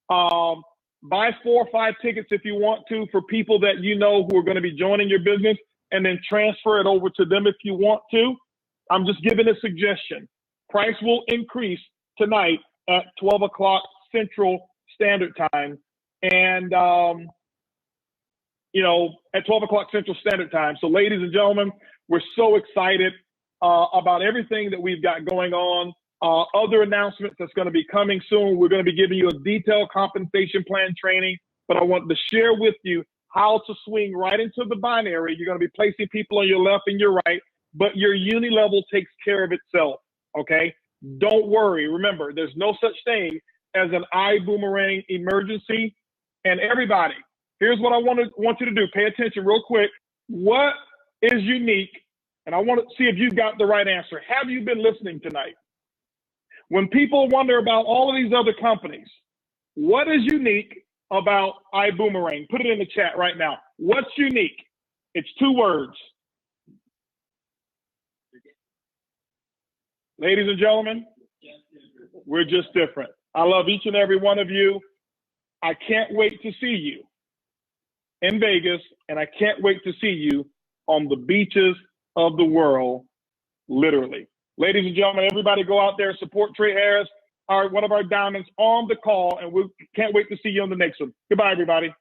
Buy 4 or 5 tickets if you want to for people that you know who are going to be joining your business, and then transfer it over to them if you want to. I'm just giving a suggestion. Price will increase tonight at 12 o'clock Central Standard Time. And, at 12 o'clock Central Standard Time. So ladies and gentlemen, we're so excited about everything that we've got going on. Other announcements that's going to be coming soon. We're going to be giving you a detailed compensation plan training, but I want to share with you how to swing right into the binary. You're going to be placing people on your left and your right, but your uni level takes care of itself, okay? Don't worry. Remember, there's no such thing as an iBuumerang emergency. And everybody, here's what I want you to do. Pay attention real quick. What is unique? And I want to see if you've got the right answer. Have you been listening tonight? When people wonder about all of these other companies, what is unique about iBuumerang? Put it in the chat right now. What's unique? It's 2 words. Ladies and gentlemen, we're just different. I love each and every one of you. I can't wait to see you in Vegas, and I can't wait to see you on the beaches of the world, literally. Ladies and gentlemen, everybody go out there, support Trey Harris, one of our diamonds on the call, and we can't wait to see you on the next one. Goodbye, everybody.